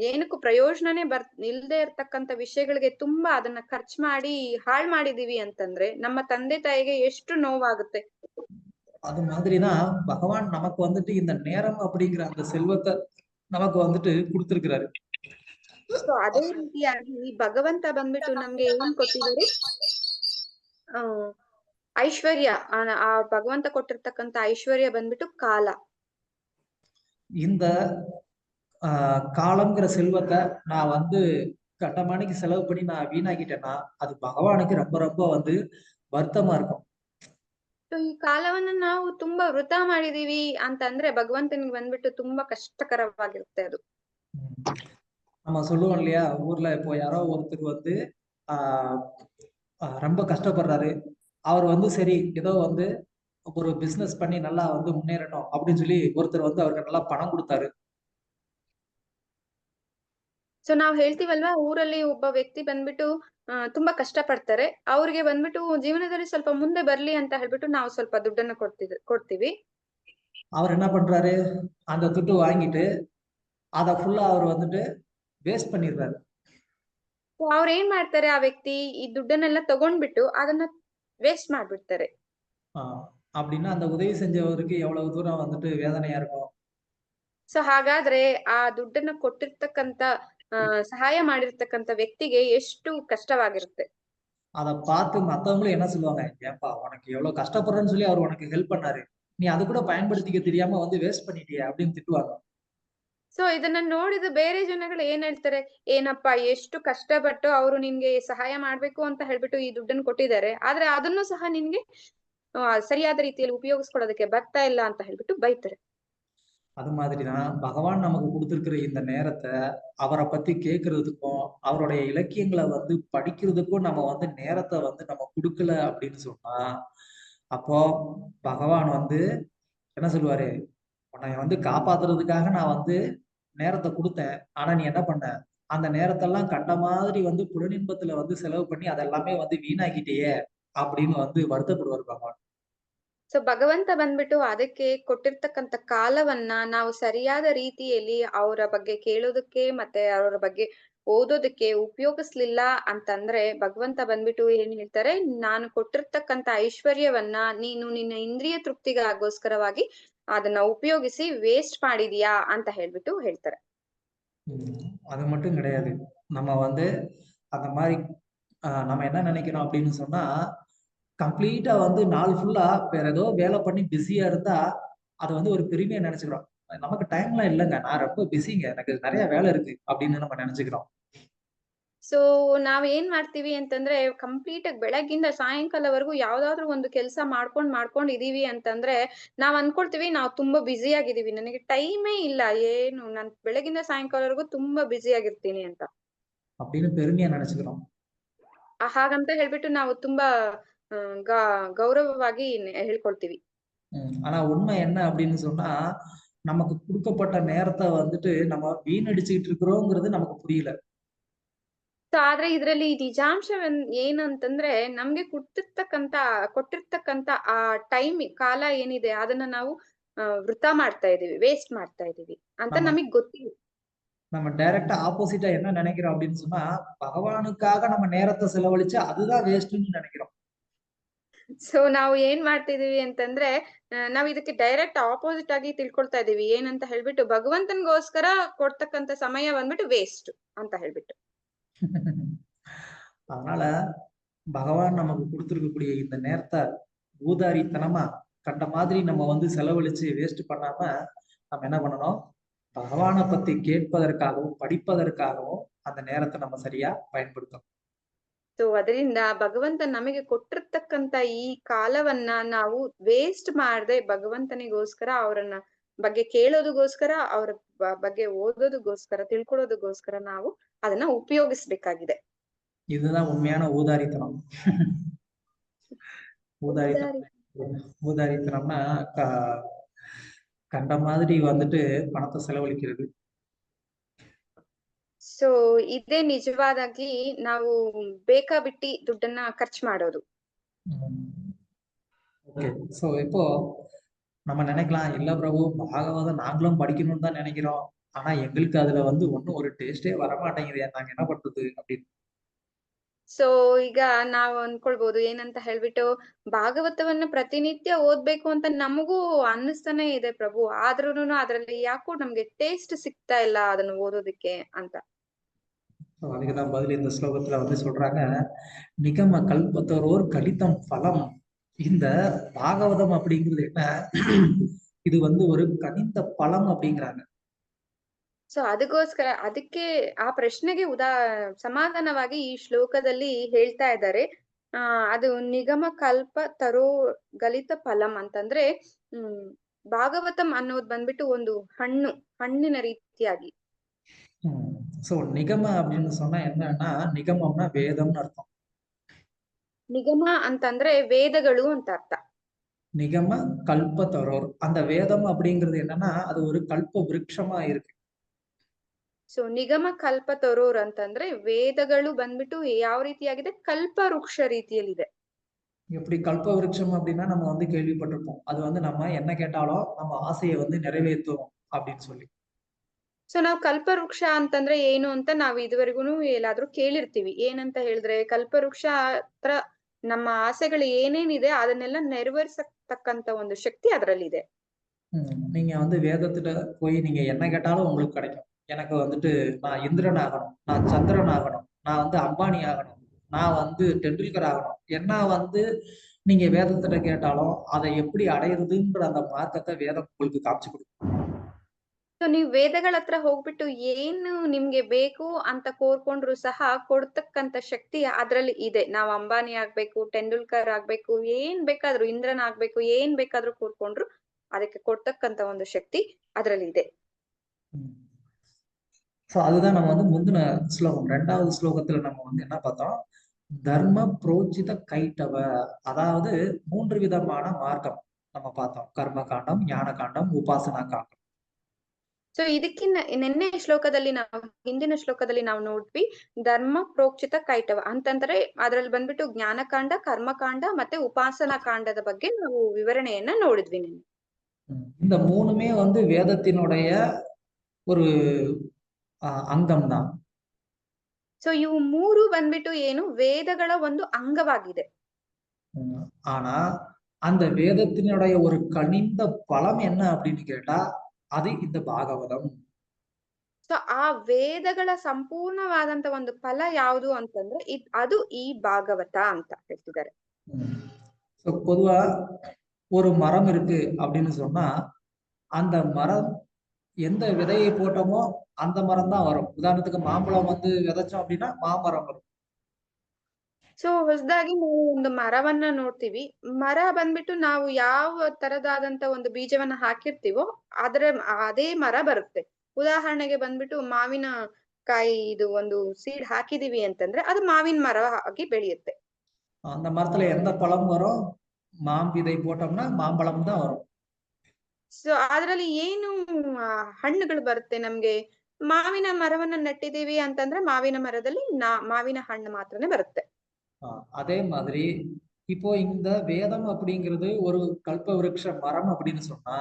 ಏನಕ್ಕೂ ಪ್ರಯೋಜನನೇ ಇಲ್ದೇ ಇರ್ತಕ್ಕಂತ ವಿಷಯಗಳಿಗೆ ತುಂಬಾ ಅದನ್ನ ಖರ್ಚು ಮಾಡಿ ಹಾಳ್ ಮಾಡಿದೀವಿ ಅಂತಂದ್ರೆ ನಮ್ಮ ತಂದೆ ತಾಯಿಗೆ ಎಷ್ಟು ನೋವಾಗುತ್ತೆ. அது மாதிரிதான் பகவான் நமக்கு வந்துட்டு இந்த நேரம் அப்படிங்கிற அந்த செல்வத்தை நமக்கு வந்துட்டு கொடுத்திருக்கிறாரு. ಸೊ ಅದೇ ರೀತಿಯಾಗಿ ಭಗವಂತ ಬಂದ್ಬಿಟ್ಟು ನಮ್ಗೆ ಏನ್ ಕೊಟ್ಟಿದ್ದಾರೆ, ಐಶ್ವರ್ಯ, ಆ ಭಗವಂತ ಕೊಟ್ಟಿರ್ತಕ್ಕಂತ ಐಶ್ವರ್ಯ ಬಂದ್ಬಿಟ್ಟು ಕಾಲ. இந்த காலம்ங்கிற செல்வத்தை நான் வந்து கண்டமானிக்கு செலவு பண்ணி நான் வீணாக்கிட்டேன்னா அது பகவானுக்கு ரொம்ப ரொம்ப வந்து வருத்தமா இருக்கும். ಈ ಕಾಲವನ್ನ ನಾವು ತುಂಬಾ ವೃಥಾ ಮಾಡಿದೀವಿ ಅಂತಂದ್ರೆ ಭಗವಂತನಿಗೆ ಬಂದ್ಬಿಟ್ಟು ತುಂಬಾ ಕಷ್ಟಕರವಾಗಿರುತ್ತೆ ಅದು. நம்ம சொல்லுவோம் இல்லையா, ஊர்ல இப்போ யாரோ ஒருத்தர் வந்து ரொம்ப கஷ்டப்படுறாரு, அவர் வந்து சரி ஏதோ வந்து ஒரு பிசினஸ் பண்ணி நல்லா வந்து முன்னேறணும் அப்படின்னு சொல்லி ஒருத்தர் வந்து அவருக்கு நல்லா பணம் கொடுத்தாரு. ಸೊ ನಾವ್ ಹೇಳ್ತೀವಲ್ವಾ, ಊರಲ್ಲಿ ಒಬ್ಬ ವ್ಯಕ್ತಿ ಬಂದ್ಬಿಟ್ಟು ತುಂಬಾ ಕಷ್ಟ ಪಡ್ತಾರೆ, ಅವ್ರಿಗೆ ಬಂದ್ಬಿಟ್ಟು ಜೀವನದಲ್ಲಿ ಸ್ವಲ್ಪ ಮುಂದೆ ಬರ್ಲಿ ಅಂತ ಹೇಳ್ಬಿಟ್ಟು ನಾವು ಸ್ವಲ್ಪ ದುಡ್ಡನ್ನ ಕೊಡ್ತೀವಿ. அவர் என்ன பண்றாரு, அந்த துட்டு வாங்கிட்டு அதை ஃபுல்லா அவர் வந்துட்டு ವೇಸ್ಟ್ பண்ணிடுறாரு. ಅವ್ರ ಏನ್ ಮಾಡ್ತಾರೆ, ಆ ವ್ಯಕ್ತಿ ಈ ದುಡ್ಡನ್ನೆಲ್ಲ ತಗೊಂಡ್ಬಿಟ್ಟು ಅದನ್ನ ವೇಸ್ಟ್ ಮಾಡ್ಬಿಡ್ತಾರೆ. அப்படின்னா அந்த உதவி செஞ்சவருக்கு எவ்வளவு தூரம் வந்துட்டு வேதனையா இருக்கும். ಸೊ ಹಾಗಾದ್ರೆ ಆ ದುಡ್ಡನ್ನ ಕೊಟ್ಟಿರ್ತಕ್ಕಂತ ಸಹಾಯ ಮಾಡಿರ್ತಕ್ಕಂತ ವ್ಯಕ್ತಿಗೆ ಎಷ್ಟು ಕಷ್ಟವಾಗಿರುತ್ತೆ. அதை பார்த்து மத்தவங்களும் என்ன சொல்லுவாங்க, ஏன்பா உனக்கு எவ்வளவு கஷ்டப்படுறேன்னு சொல்லி அவர் உனக்கு ஹெல்ப் பண்ணாரு, நீ அது கூட பயன்படுத்திக்க தெரியாம வந்து ವೇಸ್ಟ್ பண்ணிட்டியே அப்படின்னு திட்டுவாங்க. ಸೊ ಇದನ್ನ ನೋಡಿದ ಬೇರೆ ಜನಗಳು ಏನ್ ಹೇಳ್ತಾರೆ, ಏನಪ್ಪಾ ಎಷ್ಟು ಕಷ್ಟಪಟ್ಟು ಅವರು ನಿನ್ಗೆ ಸಹಾಯ ಮಾಡ್ಬೇಕು ಅಂತ ಹೇಳ್ಬಿಟ್ಟು ಈ ದುಡ್ಡನ್ನು ಕೊಟ್ಟಿದ್ದಾರೆ, ಆದ್ರೆ ಅದನ್ನು ಸಹ ನಿನ್ಗೆ ಸರಿಯಾದ ರೀತಿಯಲ್ಲಿ ಉಪಯೋಗಿಸ್ಕೊಳ್ಳೋದಕ್ಕೆ ಬರ್ತಾ ಇಲ್ಲ ಅಂತ ಹೇಳ್ಬಿಟ್ಟು ಬೈತಾರೆ. அது மாதிரிதான் பகவான் நமக்கு கொடுத்திருக்கிற இந்த நேரத்தை அவரை பத்தி கேட்கறதுக்கும் அவருடைய இலக்கியங்களை வந்து படிக்கிறதுக்கும் நம்ம வந்து நேரத்தை வந்து நம்ம கொடுக்கல அப்படின்னு சொன்னா, அப்போ பகவான் வந்து என்ன சொல்லுவாரு, உன்னை வந்து காப்பாத்துறதுக்காக நான் வந்து நேரத்தை கொடுத்தேன், ஆனா நீ என்ன பண்ண, அந்த நேரத்தெல்லாம் கண்ட மாதிரி வந்து புலனின்பத்துல வந்து செலவு பண்ணி அதெல்லாமே வந்து வீணாக்கிட்டேயே அப்படின்னு வந்து வருத்தப்படுவார் பகவான். ಸೊ ಭಗವಂತ ಬಂದ್ಬಿಟ್ಟು ಅದಕ್ಕೆ ಕೊಟ್ಟಿರ್ತಕ್ಕಂತ ಕಾಲವನ್ನ ನಾವು ಸರಿಯಾದ ರೀತಿಯಲ್ಲಿ ಅವರ ಬಗ್ಗೆ ಕೇಳೋದಕ್ಕೆ ಮತ್ತೆ ಅವರ ಬಗ್ಗೆ ಓದೋದಕ್ಕೆ ಉಪಯೋಗಿಸ್ಲಿಲ್ಲ ಅಂತಂದ್ರೆ ಭಗವಂತ ಬಂದ್ಬಿಟ್ಟು ಏನ್ ಹೇಳ್ತಾರೆ, ನಾನು ಕೊಟ್ಟಿರ್ತಕ್ಕಂತ ಐಶ್ವರ್ಯವನ್ನ ನೀನು ನಿನ್ನ ಇಂದ್ರಿಯ ತೃಪ್ತಿಗಾಗೋಸ್ಕರವಾಗಿ ಅದನ್ನ ಉಪಯೋಗಿಸಿ ವೇಸ್ಟ್ ಮಾಡಿದೀಯಾ ಅಂತ ಹೇಳ್ಬಿಟ್ಟು ಹೇಳ್ತಾರೆ. அது மட்டும் கிடையாது, நம்ம வந்து அந்த மாதிரி நம்ம என்ன நினைக்கிறோம் அப்படின்னு சொன்னா, கம்ப்ளீட்டா வந்து நாள் ஃபுல்லா வேற ஏதோ வேலை பண்ணி பிஸியா இருந்தா அது வந்து ஒரு பெருமையா நினைச்சுக்கிறோம். நமக்கு டைம்லாம் இல்லைங்க, நான் ரொம்ப பிஸிங்க, எனக்கு நிறைய வேலை இருக்கு அப்படின்னு நம்ம நினைச்சுக்கிறோம். ಸೊ ನಾವ್ ಏನ್ ಮಾಡ್ತೀವಿ ಅಂತಂದ್ರೆ ಕಂಪ್ಲೀಟ್ ಆಗಿ ಬೆಳಗ್ಗಿಂದ ಸಾಯಂಕಾಲವರೆಗೂ ಯಾವ್ದಾದ್ರು ಒಂದು ಕೆಲಸ ಮಾಡ್ಕೊಂಡ್ ಇದೀವಿ ಅಂತಂದ್ರೆ ನಾವ್ ಅನ್ಕೊಳ್ತೀವಿ ನಾವ್ ತುಂಬಾ ಬ್ಯುಸಿ ಆಗಿದೀವಿ, ನನಗೆ ಟೈಮೇ ಇಲ್ಲ, ಏನು ನಾನ್ ಬೆಳಗಿಂದ ಸಾಯಂಕಾಲವರೆಗೂ ತುಂಬಾ ಬ್ಯುಸಿ ಆಗಿರ್ತೀನಿ ಅಂತ அப்படின்னு பெருமையா நினைச்சுக்கிறோம். ಹಾಗಂತ ಹೇಳ್ಬಿಟ್ಟು ನಾವು ತುಂಬಾ ಗೌರವವಾಗಿ ಹೇಳ್ಕೊಳ್ತೀವಿ. ஆனா உண்மை என்ன அப்படின்னு சொன்னா, நமக்கு கொடுக்கப்பட்ட நேரத்தை வந்துட்டு நம்ம வீணடிச்சுக்கிட்டு இருக்கிறோங்கிறது நமக்கு புரியல. ಸೊ ಆದ್ರೆ ಇದ್ರಲ್ಲಿ ನಿಜಾಂಶ ಏನಂತಂದ್ರೆ ನಮ್ಗೆ ಕೊಟ್ಟಿರ್ತಕ್ಕಂತ ಆ ಟೈಮ್ ಕಾಲ ಏನಿದೆ ಅದನ್ನ ನಾವು ವೃಥಾ ಮಾಡ್ತಾ ಇದೀವಿ, ವೇಸ್ಟ್ ಮಾಡ್ತಾ ಇದೀವಿ ಅಂತ நம்ம ನಮಗ್ ಗೊತ್ತಿಲ್ಲ. நம்ம டைரக்டா ஆப்போசிட்டா என்ன நினைக்கிறோம் அப்படின்னு சொன்னா, பகவானுக்காக நம்ம நேரத்தை செலவழிச்சு அதுதான் வேஸ்ட்னு நினைக்கிறோம். ಸೊ ನಾವು ಏನ್ ಮಾಡ್ತಿದೀವಿ ಅಂತಂದ್ರೆ ನಾವ್ ಇದಕ್ಕೆ ಡೈರೆಕ್ಟ್ ಆಪೋಸಿಟ್ ಆಗಿ ತಿಳ್ಕೊಳ್ತಾ ಇದೀವಿ, ಏನಂತ ಹೇಳ್ಬಿಟ್ಟು ಭಗವಂತನ್ಗೋಸ್ಕರ ಕೊಡ್ತಕ್ಕಂತ ಸಮಯ ಬಂದ್ಬಿಟ್ಟು ವೇಸ್ಟ್ ಅಂತ ಹೇಳ್ಬಿಟ್ಟು. அதனால பகவான் நமக்கு கொடுத்திருக்கக்கூடிய இந்த நேரத்தை ஊதாரித்தனமா கண்ட மாதிரி நம்ம வந்து செலவழிச்சு வேஸ்ட் பண்ணாம நம்ம என்ன பண்ணணும், பகவானை பத்தி கேட்பதற்காகவும் படிப்பதற்காகவும் அந்த நேரத்தை நம்ம சரியா பயன்படுத்தணும். ಸೊ ಅದರಿಂದ ಭಗವಂತ ನಮಗೆ ಕೊಟ್ಟಿರ್ತಕ್ಕಂತ ಈ ಕಾಲವನ್ನ ನಾವು ವೇಸ್ಟ್ ಮಾಡದೆ ಭಗವಂತನಿಗೋಸ್ಕರ ಅವರನ್ನ ಬಗ್ಗೆ ಕೇಳೋದಕ್ಕೋಸ್ಕರ ಅವರ ಬಗ್ಗೆ ಓದೋದಕ್ಕೋಸ್ಕರ ತಿಳ್ಕೊಳ್ಳೋದಕ್ಕೋಸ್ಕರ ನಾವು ಅದನ್ನ ಉಪಯೋಗಿಸ್ಬೇಕಾಗಿದೆ. இதுதான் உண்மையான ஊதாரித்தனம். ஊதாரித்தனம்னா கண்ட மாதிரி வந்துட்டு பணத்தை செலவழிக்கிறது. ಸೊ ಇದೇ ನಿಜವಾದಾಗಿ ನಾವು ಬೇಕಾಬಿಟ್ಟಿ ದುಡ್ಡನ್ನ ಖರ್ಚು ಮಾಡೋದು. ஓகே, சோ இப்போ நம்ம நினைக்கலாம், இல்ல பிரபு பாகவதம் நாங்களும் படிக்கணும்னு தான் நினைக்கிறோம், ஆனா எங்களுக்கு அதுல வந்து ஒன்னும் ஒரு டேஸ்டே வர மாட்டேங்குது, நாங்க என்ன பண்றது அப்படின்னு. ಸೊ ಈಗ ನಾವ್ ಅನ್ಕೊಳ್ಬಹುದು ಏನಂತ ಹೇಳ್ಬಿಟ್ಟು ಭಾಗವತವನ್ನ ಪ್ರತಿನಿತ್ಯ ಓದ್ಬೇಕು ಅಂತ ನಮಗೂ ಅನ್ನಿಸ್ತಾನೆ ಇದೆ ಪ್ರಭು, ಆದ್ರೂನು ಅದ್ರಲ್ಲಿ ಯಾಕೋ ನಮ್ಗೆ ಟೇಸ್ಟ್ ಸಿಗ್ತಾ ಇಲ್ಲ ಅದನ್ನ ಓದೋದಕ್ಕೆ ಅಂತ. அதுக்குதான் பதில் இந்த ஸ்லோகத்துல வந்து சொல்றாங்க, நிகம கல்பத்தரோர் கலிதம் பலம். இந்த பாகவதம் அப்படிங்கிறது என்ன, இது வந்து ஒரு கனிந்த பழம் அப்படிங்கிறாங்க. ಸೊ ಅದಕ್ಕೆ ಆ ಪ್ರಶ್ನೆಗೆ ಸಮಾಧಾನವಾಗಿ ಈ ಶ್ಲೋಕದಲ್ಲಿ ಹೇಳ್ತಾ ಇದ್ದಾರೆ, ಅದು ನಿಗಮ ಕಲ್ಪ ತರೋ ಗಲಿತ ಫಲಂ ಅಂತಂದ್ರೆ ಭಾಗವತಂ ಅನ್ನೋದು ಬಂದ್ಬಿಟ್ಟು ಒಂದು ಹಣ್ಣಿನ ರೀತಿಯಾಗಿ. சோ நிகம அப்படின்னு சொன்னா என்னன்னா, நிகமம்னா வேதம்னு அர்த்தம். ನಿಗಮ ಅಂತಂದ್ರೆ ವೇದಗಳು ಅಂತ ಅರ್ಥ. நிகம கல்பத்தரோர், அந்த வேதம் அப்படிங்கிறது என்னன்னா அது ஒரு கல்ப விருட்சமா இருக்கு. ಸೊ ನಿಗಮ ಕಲ್ಪ ತರೋರ್ ಅಂತಂದ್ರೆ ವೇದಗಳು ಬಂದ್ಬಿಟ್ಟು ಯಾವ ರೀತಿಯಾಗಿದೆ, ಕಲ್ಪ ವೃಕ್ಷ ರೀತಿಯಲ್ಲಿದೆ. எப்படி கல்ப விருட்சம் அப்படின்னா நம்ம வந்து கேள்விப்பட்டிருப்போம். அது வந்து நம்ம என்ன கேட்டாலும் நம்ம ஆசையை வந்து நிறைவேற்றும் அப்படின்னு சொல்லி. ಸೊ ನಾವು ಕಲ್ಪವೃಕ್ಷ ಅಂತಂದ್ರೆ ಏನು ಅಂತ ನಾವು ಇದುವರೆಗೂ ಎಲ್ಲಾದ್ರೂ ಕೇಳಿರ್ತೀವಿ. ಏನಂತ ಹೇಳಿದ್ರೆ ಕಲ್ಪವೃಕ್ಷ ಹತ್ರ ನಮ್ಮ ಆಸೆಗಳು ಏನೇನಿದೆ ಅದನ್ನೆಲ್ಲ ನೆರವೇರ್ಸತಕ್ಕಂತ ಒಂದು ಶಕ್ತಿ ಅದರಲ್ಲಿದೆ. நீங்க வந்து வேதத்துல போய் நீங்க என்ன கேட்டாலும் உங்களுக்கு கிடைக்கும். எனக்கு வந்துட்டு நான் இந்திரன் ஆகணும், நான் சந்திரன் ஆகணும், நான் வந்து அம்பானி ஆகணும், நான் வந்து டெண்டுல்கர் ஆகணும். என்ன வந்து நீங்க வேதத்துல கேட்டாலும் அதை எப்படி அடையிறதுன்ற அந்த மார்க்கத்தை வேதம் உங்களுக்கு காமிச்சு கொடுக்கும். ಸೊ ನೀವು ವೇದಗಳ ಹತ್ರ ಹೋಗ್ಬಿಟ್ಟು ಏನು ನಿಮ್ಗೆ ಬೇಕು ಅಂತ ಕೋರ್ಕೊಂಡ್ರು ಸಹ ಕೊಡ್ತಕ್ಕಂತ ಶಕ್ತಿ ಅದ್ರಲ್ಲಿ ಇದೆ. ನಾವ್ ಅಂಬಾನಿ ಆಗ್ಬೇಕು, ಟೆಂಡೂಲ್ಕರ್ ಆಗ್ಬೇಕು, ಏನ್ ಬೇಕಾದ್ರೂ ಇಂದ್ರನ್ ಆಗ್ಬೇಕು, ಏನ್ ಬೇಕಾದ್ರೂ ಕೋರ್ಕೊಂಡ್ರು ಅದಕ್ಕೆ ಕೊಡ್ತಕ್ಕಂತ ಒಂದು ಶಕ್ತಿ ಅದ್ರಲ್ಲಿ ಇದೆ. சோ அதுதான் நம்ம வந்து முந்தின ஸ்லோகம் 2வது ஸ்லோகத்துல நம்ம வந்து என்ன பார்த்தோம், தர்ம புரோஜித கைட்டவ, அதாவது 3 விதமான மார்க்கம் நம்ம பார்த்தோம். கர்ம காண்டம், ஞான காண்டம், உபாசனா காண்டம். ಸೊ ಇದಕ್ಕಿನ್ನ ನಿನ್ನೆ ಶ್ಲೋಕದಲ್ಲಿ ಹಿಂದಿನ ಶ್ಲೋಕದಲ್ಲಿ ನಾವು ನೋಡ್ವಿ ಧರ್ಮ ಪ್ರೋಕ್ಷಿತ ಕೈಟವ ಅಂತಂದ್ರೆ ಅದ್ರಲ್ಲಿ ಬಂದ್ಬಿಟ್ಟು ಜ್ಞಾನಕಾಂಡ, ಕರ್ಮಕಾಂಡ ಮತ್ತೆ ಉಪಾಸನಾ ಕಾಂಡದ ಬಗ್ಗೆ ನಾವು ವಿವರಣೆಯನ್ನ ನೋಡಿದ್ವಿ ನಿನ್ನೆ. இந்த 3மே வந்து வேதத்தினுடைய ஒரு ಅಂಗಂ தான். ಸೊ ಇವು 3 ಬಂದ್ಬಿಟ್ಟು ಏನು ವೇದಗಳ ಒಂದು ಅಂಗವಾಗಿದೆ. ஆனா அந்த வேதத்தினுடைய ஒரு கனிந்த பலம் என்ன அப்படின்னு கேட்டா அது இந்த பாகவதம். ಸೊ ಆ ವೇದಗಳ ಸಂಪೂರ್ಣವಾದಂತ ಒಂದು ಫಲ ಯಾವುದು ಅಂತಂದ್ರೆ ಅದು ಈ ಭಾಗವತ ಅಂತ ಹೇಳ್ತಿದ್ದಾರೆ. பொதுவா ஒரு மரம் இருக்கு அப்படின்னு சொன்னா அந்த மரம் எந்த விதையை போட்டோமோ அந்த மரம் தான் வரும். உதாரணத்துக்கு மாம்பழம் வந்து விதைச்சோம் அப்படின்னா மாமரம் வரும். ಸೊ ಹೊಸದಾಗಿ ನಾವು ಒಂದು ಮರವನ್ನ ನೋಡ್ತೀವಿ. ಮರ ಬಂದ್ಬಿಟ್ಟು ನಾವು ಯಾವ ತರದಾದಂತ ಒಂದು ಬೀಜವನ್ನ ಹಾಕಿರ್ತೀವೋ ಅದೇ ಮರ ಬರುತ್ತೆ. ಉದಾಹರಣೆಗೆ ಬಂದ್ಬಿಟ್ಟು ಮಾವಿನ ಕಾಯಿ ಇದು ಒಂದು ಸೀಡ್ ಹಾಕಿದೀವಿ ಅಂತಂದ್ರೆ ಅದು ಮಾವಿನ ಮರ ಆಗಿ ಬೆಳೆಯುತ್ತೆ. அந்த மரத்துல எந்த பழம் வரும், மாம்பிதை போட்டோம்னா மாம்பழம் தான் வரும். ಸೊ ಅದ್ರಲ್ಲಿ ಏನು ಹಣ್ಣುಗಳು ಬರುತ್ತೆ ನಮ್ಗೆ, ಮಾವಿನ ಮರವನ್ನ ನೆಟ್ಟಿದೀವಿ ಅಂತಂದ್ರೆ ಮಾವಿನ ಮರದಲ್ಲಿ ಮಾವಿನ ಹಣ್ಣು ಮಾತ್ರನೇ ಬರುತ್ತೆ. அதே மாதிரி இப்போ இந்த வேதம் அப்படிங்கிறது ஒரு கல்ப விருட்ச மரம் அப்படின்னு சொன்னா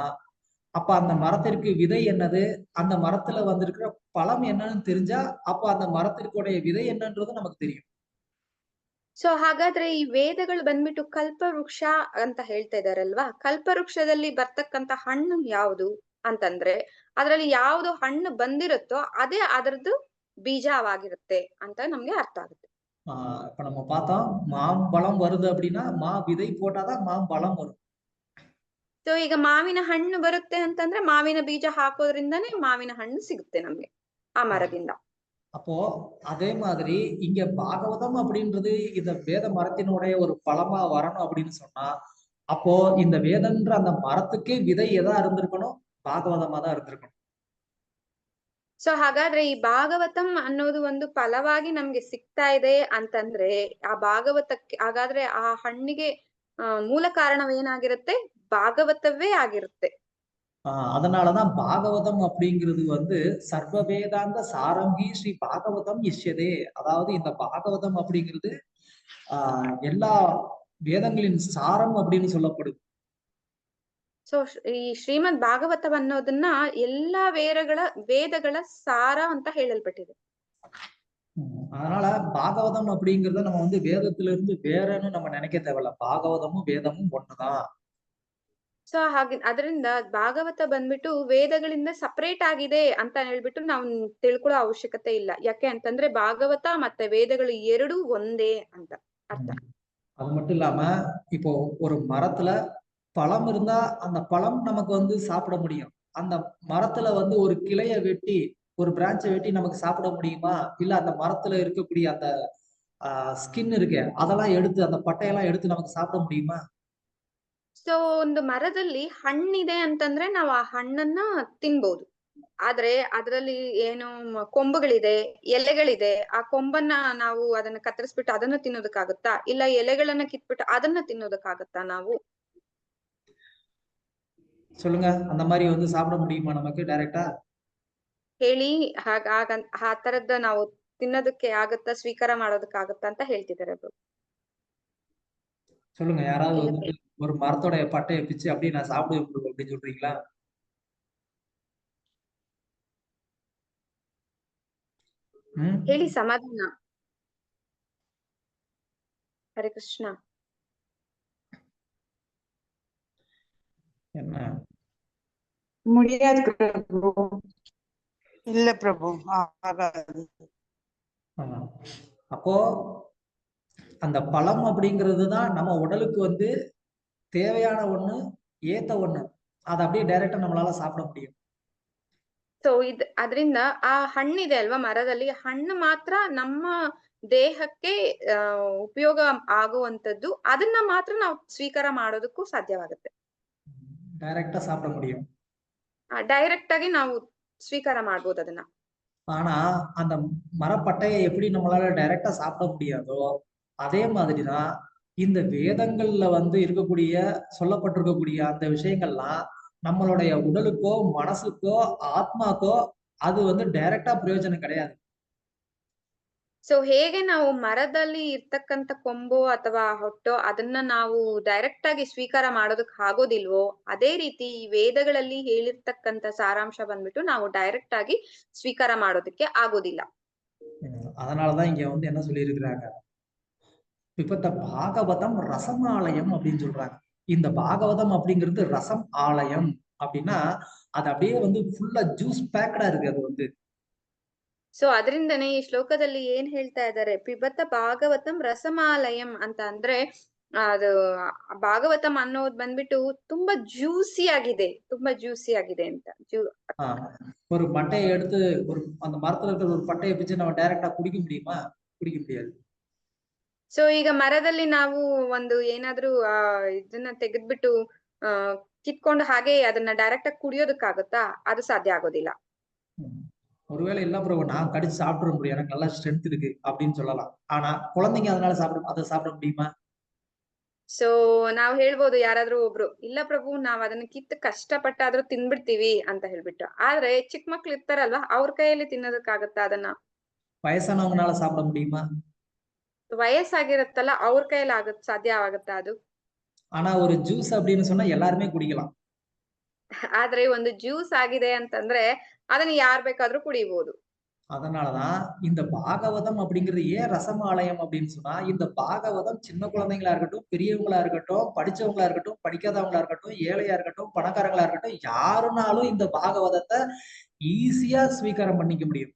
அப்ப அந்த மரத்திற்கு விதை என்னது, அந்த மரத்துல வந்திருக்கிற பழம் என்னன்னு தெரிஞ்சா அப்ப அந்த மரத்திற்குடைய விதை என்னன்றது நமக்கு தெரியும். ಸೊ ಹಾಗಾದ್ರೆ ಈ ವೇದಗಳು ಬಂದ್ಬಿಟ್ಟು ಕಲ್ಪವೃಕ್ಷ ಅಂತ ಹೇಳ್ತಾ ಇದಾರಲ್ವಾ, ಕಲ್ಪವೃಕ್ಷದಲ್ಲಿ ಬರ್ತಕ್ಕಂತ ಹಣ್ಣು ಯಾವುದು ಅಂತಂದ್ರೆ ಅದ್ರಲ್ಲಿ ಯಾವ್ದು ಹಣ್ಣು ಬಂದಿರುತ್ತೋ ಅದೇ ಅದರದ್ದು ಬೀಜವಾಗಿರುತ್ತೆ ಅಂತ ನಮ್ಗೆ ಅರ್ಥ ಆಗುತ್ತೆ. இப்ப நம்ம பார்த்தோம் மாம்பழம் வருது அப்படின்னா மா விதை போட்டாதான் மாம்பழம் வரும். ಸೊ ಈಗ ಮಾವಿನ ಹಣ್ಣು ಬರುತ್ತೆ ಅಂತಂದ್ರೆ ಮಾವಿನ ಬೀಜ ಹಾಕೋದ್ರಿಂದಾನೇ ಮಾವಿನ ಹಣ್ಣು ಸಿಗುತ್ತೆ ನಮ್ಗೆ ಆ ಮರದಿಂದ. அப்போ அதே மாதிரி இங்க பாகவதம் அப்படின்றது இந்த வேத மரத்தினுடைய ஒரு பழமா வரணும் அப்படின்னு சொன்னா அப்போ இந்த வேதம்ன்ற அந்த மரத்துக்கே விதை எதா இருந்திருக்கணும், பாகவதமா தான் இருந்திருக்கணும். ಸೊ ಹಾಗಾದ್ರೆ ಈ ಭಾಗವತಂ ಅನ್ನೋದು ಒಂದು ಫಲವಾಗಿ ನಮ್ಗೆ ಸಿಗ್ತಾ ಇದೆ ಅಂತಂದ್ರೆ ಆ ಭಾಗವತಕ್ಕೆ ಹಾಗಾದ್ರೆ ಆ ಹಣ್ಣಿಗೆ ಮೂಲ ಕಾರಣವೇನಾಗಿರುತ್ತೆ, ಭಾಗವತವೇ ಆಗಿರುತ್ತೆ. அதனாலதான் பாகவதம் அப்படிங்கிறது வந்து சர்வ வேதாந்த சாரங்கி ஸ்ரீ பாகவதம் இஷ்யதே. அதாவது இந்த பாகவதம் அப்படிங்கிறது எல்லா வேதங்களின் சாரம் அப்படின்னு சொல்லப்படுது. ಸೊ ಈ ಶ್ರೀಮದ್ ಭಾಗವತಂ ಅನ್ನೋದನ್ನ ಎಲ್ಲಾ ವೇದಗಳ ಸಾರ ಅಂತ ಹೇಳಲ್ಪಟ್ಟಿದೆ. அதனால பாகவதம் அப்படிங்கறத நம்ம வந்து வேதத்துல இருந்து வேறன்னு நம்ம நினைக்க தேவையில்ல. பாகவதமும் வேதமும் ஒண்ணுதான். ಸೊ ಹಾಗೆ ಅದರಿಂದ ಭಾಗವತ ಬಂದ್ಬಿಟ್ಟು ವೇದಗಳಿಂದ ಸಪರೇಟ್ ಆಗಿದೆ ಅಂತ ಹೇಳ್ಬಿಟ್ಟು ನಾವು ತಿಳ್ಕೊಳ್ಳೋ ಅವಶ್ಯಕತೆ ಇಲ್ಲ. ಯಾಕೆ ಅಂತಂದ್ರೆ ಭಾಗವತ ಮತ್ತೆ ವೇದಗಳು ಎರಡೂ ಒಂದೇ ಅಂತ ಅರ್ಥ. அது மட்டும் இல்லாம இப்போ ஒரு மரத்துல பழம் இருந்தா அந்த பழம் நமக்கு வந்து சாப்பிட முடியும். அந்த மரத்துல வந்து ஒரு கிளைய வெட்டி ஒரு பிரான்ச்சை வெட்டி நமக்கு சாப்பிட முடியுமா, இல்ல அந்த மரத்துல இருக்கக்கூடிய அந்த ஸ்கின் இருக்கு அதெல்லாம் எடுத்து அந்த பட்டையெல்லாம் எடுத்து நமக்கு சாப்பிட முடியுமா? ಸೊ ಒಂದು ಮರದಲ್ಲಿ ಹಣ್ಣಿದೆ ಅಂತಂದ್ರೆ ನಾವು ಆ ಹಣ್ಣನ್ನ ತಿನ್ಬಹುದು. ಆದ್ರೆ ಅದ್ರಲ್ಲಿ ಏನು ಕೊಂಬುಗಳಿದೆ, ಎಲೆಗಳಿದೆ, ಆ ಕೊಂಬನ್ನ ನಾವು ಅದನ್ನ ಕತ್ತರಿಸ್ಬಿಟ್ಟು ಅದನ್ನ ತಿನ್ನೋದಕ್ಕಾಗುತ್ತಾ, ಇಲ್ಲ ಎಲೆಗಳನ್ನ ಕಿತ್ಬಿಟ್ಟು ಅದನ್ನ ತಿನ್ನೋದಕ್ಕಾಗುತ್ತಾ ನಾವು? சொல்லுங்க, அந்த மாதிரி வந்து சாப்பிட முடியுமா நமக்கு டைரக்டா? ಹೇಳಿ ಆ ತರದ್ದ ನಾವು ತಿನ್ನೋದಕ್ಕೆ ಆಗತ್ತಾ, ಸ್ವೀಕಾರ ಮಾಡೋದಕ್ಕಾಗತ್ತಾ ಅಂತ ಹೇಳ್ತಿದ್ದಾರೆ. சொல்லுங்க, யாராவது இல்ல வந்துட்டு ஒரு மரத்தோட பட்டையை பிச்சு அப்படியே நான் சாப்பிடுவேன் bro அப்படின்னு சொல்றீங்களா? ಹೇಳಿ ம். ಸಮಾಧಾನ. ಹರೇ ಕೃಷ್ಣ. என்ன? முடியாது பிரபு. இல்ல பிரபு, ஆகாது. ஆமா. அப்போ அந்த பழம் அப்படிங்கிறது தான் நம்ம உடலுக்கு வந்து தேவையான ஒண்ணு, ஏத்த ஒண்ணு. அதை அப்படியே டைரக்டா நம்மளால சாப்பிட முடியும். ಸೊ ಅದರಿಂದ ಆ ಹಣ್ಣಿದೆ ಅಲ್ವಾ ಮರದಲ್ಲಿ, ಹಣ್ಣು ಮಾತ್ರ ನಮ್ಮ ದೇಹಕ್ಕೆ ಉಪಯೋಗ ಆಗುವಂತದ್ದು, ಅದನ್ನ ಮಾತ್ರ ನಾವು ಸ್ವೀಕಾರ ಮಾಡೋದಕ್ಕೂ ಸಾಧ್ಯವಾಗುತ್ತೆ. டைரக்டா சாப்பிட முடியும். ಡೈರೆಕ್ಟ್ ಆಗಿ ನಾವು ಸ್ವೀಕಾರ ಮಾಡ್ಬೋದು ಅದನ್ನ. ஆனா அந்த மரப்பட்டையை எப்படி நம்மளால டைரக்டா சாப்பிட முடியாதோ அதே மாதிரிதான் இந்த வேதங்கள்ல வந்து இருக்கக்கூடிய சொல்லப்பட்டிருக்கக்கூடிய அந்த விஷயங்கள்லாம் நம்மளுடைய உடலுக்கோ மனசுக்கோ ஆத்மாக்கோ அது வந்து டைரக்டா பிரயோஜனம் கிடையாது. ಸೊ ಹೇಗೆ ನಾವು ಮರದಲ್ಲಿ ಇರ್ತಕ್ಕಂಥ ಕೊಂಬು ಅಥವಾ ಹೊಟ್ಟೋ ಅದನ್ನ ನಾವು ಡೈರೆಕ್ಟ್ ಆಗಿ ಸ್ವೀಕಾರ ಮಾಡೋದಕ್ ಆಗೋದಿಲ್ವೋ, ಅದೇ ರೀತಿ ಈ ವೇದಗಳಲ್ಲಿ ಹೇಳಿರ್ತಕ್ಕಂಥ ಸಾರಾಂಶ ಬಂದ್ಬಿಟ್ಟು ನಾವು ಡೈರೆಕ್ಟ್ ಆಗಿ ಸ್ವೀಕಾರ ಮಾಡೋದಕ್ಕೆ ಆಗೋದಿಲ್ಲ. அதனாலதான் இங்க வந்து என்ன சொல்லியிருக்கிறாங்க, பிபத்த பாகவதம் ரசம் ஆலயம் அப்படின்னு சொல்றாங்க. இந்த பாகவதம் அப்படிங்கிறது ரசம் ஆலயம் அப்படின்னா அது அப்படியே வந்து ஃபுல்லா ஜூஸ் பேக்கடா இருக்கு. அது வந்து ಸೊ ಅದರಿಂದನೇ ಈ ಶ್ಲೋಕದಲ್ಲಿ ಏನ್ ಹೇಳ್ತಾ ಇದ್ದಾರೆ, ಪಿಬತ ಭಾಗವತಂ ರಸಮಾಲಯಂ ಅಂತ ಅಂದ್ರೆ ಅದು ಭಾಗವತಂ ಅನ್ನೋದು ಬಂದ್ಬಿಟ್ಟು ತುಂಬಾ ಜ್ಯೂಸಿ ಆಗಿದೆ ಅಂತ. ஒரு மட்டையை எடுத்து ஒரு அந்த மரத்துல இருக்கிற ஒரு பட்டையை பிச்சு நம்ம டைரக்டா குடிக்க முடியுமா? குடிக்க முடியாது. ಸೊ ಈಗ ಮರದಲ್ಲಿ ನಾವು ಒಂದು ಏನಾದ್ರೂ ಇದನ್ನ ತೆಗೆದ್ಬಿಟ್ಟು ಕಿತ್ಕೊಂಡು ಹಾಗೆ ಅದನ್ನ ಡೈರೆಕ್ಟ್ ಆಗಿ ಕುಡಿಯೋದಕ್ಕಾಗುತ್ತಾ? ಅದು ಸಾಧ್ಯ ಆಗೋದಿಲ್ಲ. ஒருவேளை இல்ல ப்ரோ, நான் கடிச்சு சாப்பிட முடியும், எனக்கு நல்லா ஸ்ட்ரென்த் இருக்கு அப்படின்னு சொல்லலாம். ஆனா குழந்தைங்க அதனால அதை சாப்பிட முடியுமா? ಸೊ ನಾವ್ ಹೇಳ್ಬೋದು ಯಾರಾದ್ರೂ ಒಬ್ರು, ಇಲ್ಲ ಪ್ರಭು ನಾವ್ ಅದನ್ನ ಕಿತ್ತು ಕಷ್ಟಪಟ್ಟಾದ್ರೂ ತಿನ್ಬಿಡ್ತೀವಿ ಅಂತ ಹೇಳ್ಬಿಟ್ಟು. ಆದ್ರೆ ಚಿಕ್ಕ ಮಕ್ಳು ಇರ್ತಾರಲ್ವಾ, ಅವ್ರ ಕೈಯಲ್ಲಿ ತಿನ್ನೋದಕ್ಕಾಗತ್ತಾ ಅದನ್ನ? வயசானவங்கனால சாப்பிட முடியுமா? ವಯಸ್ಸಾಗಿರುತ್ತಲ್ಲ, ಅವ್ರ ಕೈಯಲ್ಲಿ ಸಾಧ್ಯ ಆಗುತ್ತಾ ಅದು? ஆனா ஒரு ஜூஸ் அப்படின்னு சொன்னா எல்லாருமே குடிக்கலாம். ಆದ್ರೆ ಒಂದು ಜ್ಯೂಸ್ ಆಗಿದೆ ಅಂತಂದ್ರೆ ಅದನ್ನ ಯಾರ್ ಬೇಕಾದ್ರೂ ಕುಡಿಬಹುದು. அதனாலதான் இந்த பாகவதம் அப்படிங்கிறது ஏன் ரசமாலயம் அப்படின்னு சொன்னா, இந்த பாகவதம் சின்ன குழந்தைங்களா இருக்கட்டும், பெரியவங்களா இருக்கட்டும், படிச்சவங்களா இருக்கட்டும், படிக்காதவங்களா இருக்கட்டும், ஏழையா இருக்கட்டும், பணக்காரங்களா இருக்கட்டும், யாருனாலும் இந்த பாகவதத்தை ஈஸியா ஸ்வீகாரம் பண்ணிக்க முடியும்.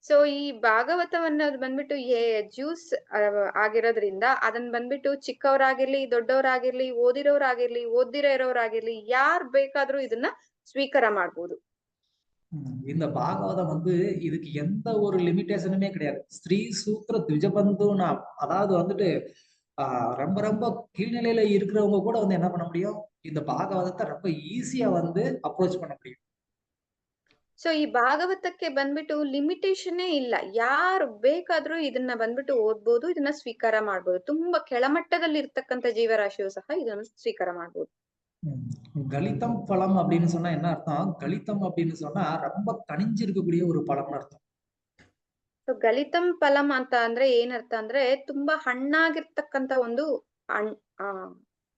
ಸೊ ಈ ಭಾಗವತವನ್ನ ಬಂದ್ಬಿಟ್ಟು ಜ್ಯೂಸ್ ಆಗಿರೋದ್ರಿಂದ ಅದನ್ನ ಬಂದ್ಬಿಟ್ಟು ಚಿಕ್ಕವರಾಗಿರ್ಲಿ, ದೊಡ್ಡವರಾಗಿರ್ಲಿ, ಓದಿರೋರಾಗಿರ್ಲಿ, ಓದಿರೋ ಇರೋರಾಗಿರ್ಲಿ, ಯಾರ್ ಬೇಕಾದ್ರೂ ಇದನ್ನ ಸ್ವೀಕಾರ ಮಾಡ್ಬೋದು. இந்த பாகவதம் வந்து இதுக்கு எந்த ஒரு லிமிட்டேஷனுமே கிடையாது. ஸ்திரீ சூத்திர த்விஜபந்துனா, அதாவது வந்துட்டு ரொம்ப ரொம்ப கீழ்நிலையில இருக்கிறவங்க கூட வந்து என்ன பண்ண முடியும், இந்த பாகவதத்தை ரொம்ப ஈஸியா வந்து அப்ரோச் பண்ண முடியும். ಸೊ ಈ ಭಾಗವತಕ್ಕೆ ಬಂದ್ಬಿಟ್ಟು ಲಿಮಿಟೇಷನ್ನೇ ಇಲ್ಲ, ಯಾರು ಬೇಕಾದ್ರೂ ಇದನ್ನ ಬಂದ್ಬಿಟ್ಟು ಓದ್ಬೋದು, ಇದನ್ನ ಸ್ವೀಕಾರ ಮಾಡ್ಬೋದು. ತುಂಬಾ ಕೆಳಮಟ್ಟದಲ್ಲಿ ಇರ್ತಕ್ಕಂಥ ಜೀವರಾಶಿಯು ಸಹ ಇದನ್ನ ಸ್ವೀಕಾರ ಮಾಡ್ಬೋದು. கலிதம் பழம் அப்படின்னு சொன்னா என்ன அர்த்தம்? கலிதம் அப்படின்னு சொன்னா ரொம்ப கனிஞ்சு இருக்கக்கூடிய ஒரு பழம்னு அர்த்தம். ಗಲಿತಂ ಫಲಂ ಅಂತ ಅಂದ್ರೆ ಏನರ್ಥ ಅಂದ್ರೆ ತುಂಬಾ ಹಣ್ಣಾಗಿರ್ತಕ್ಕಂತ ಒಂದು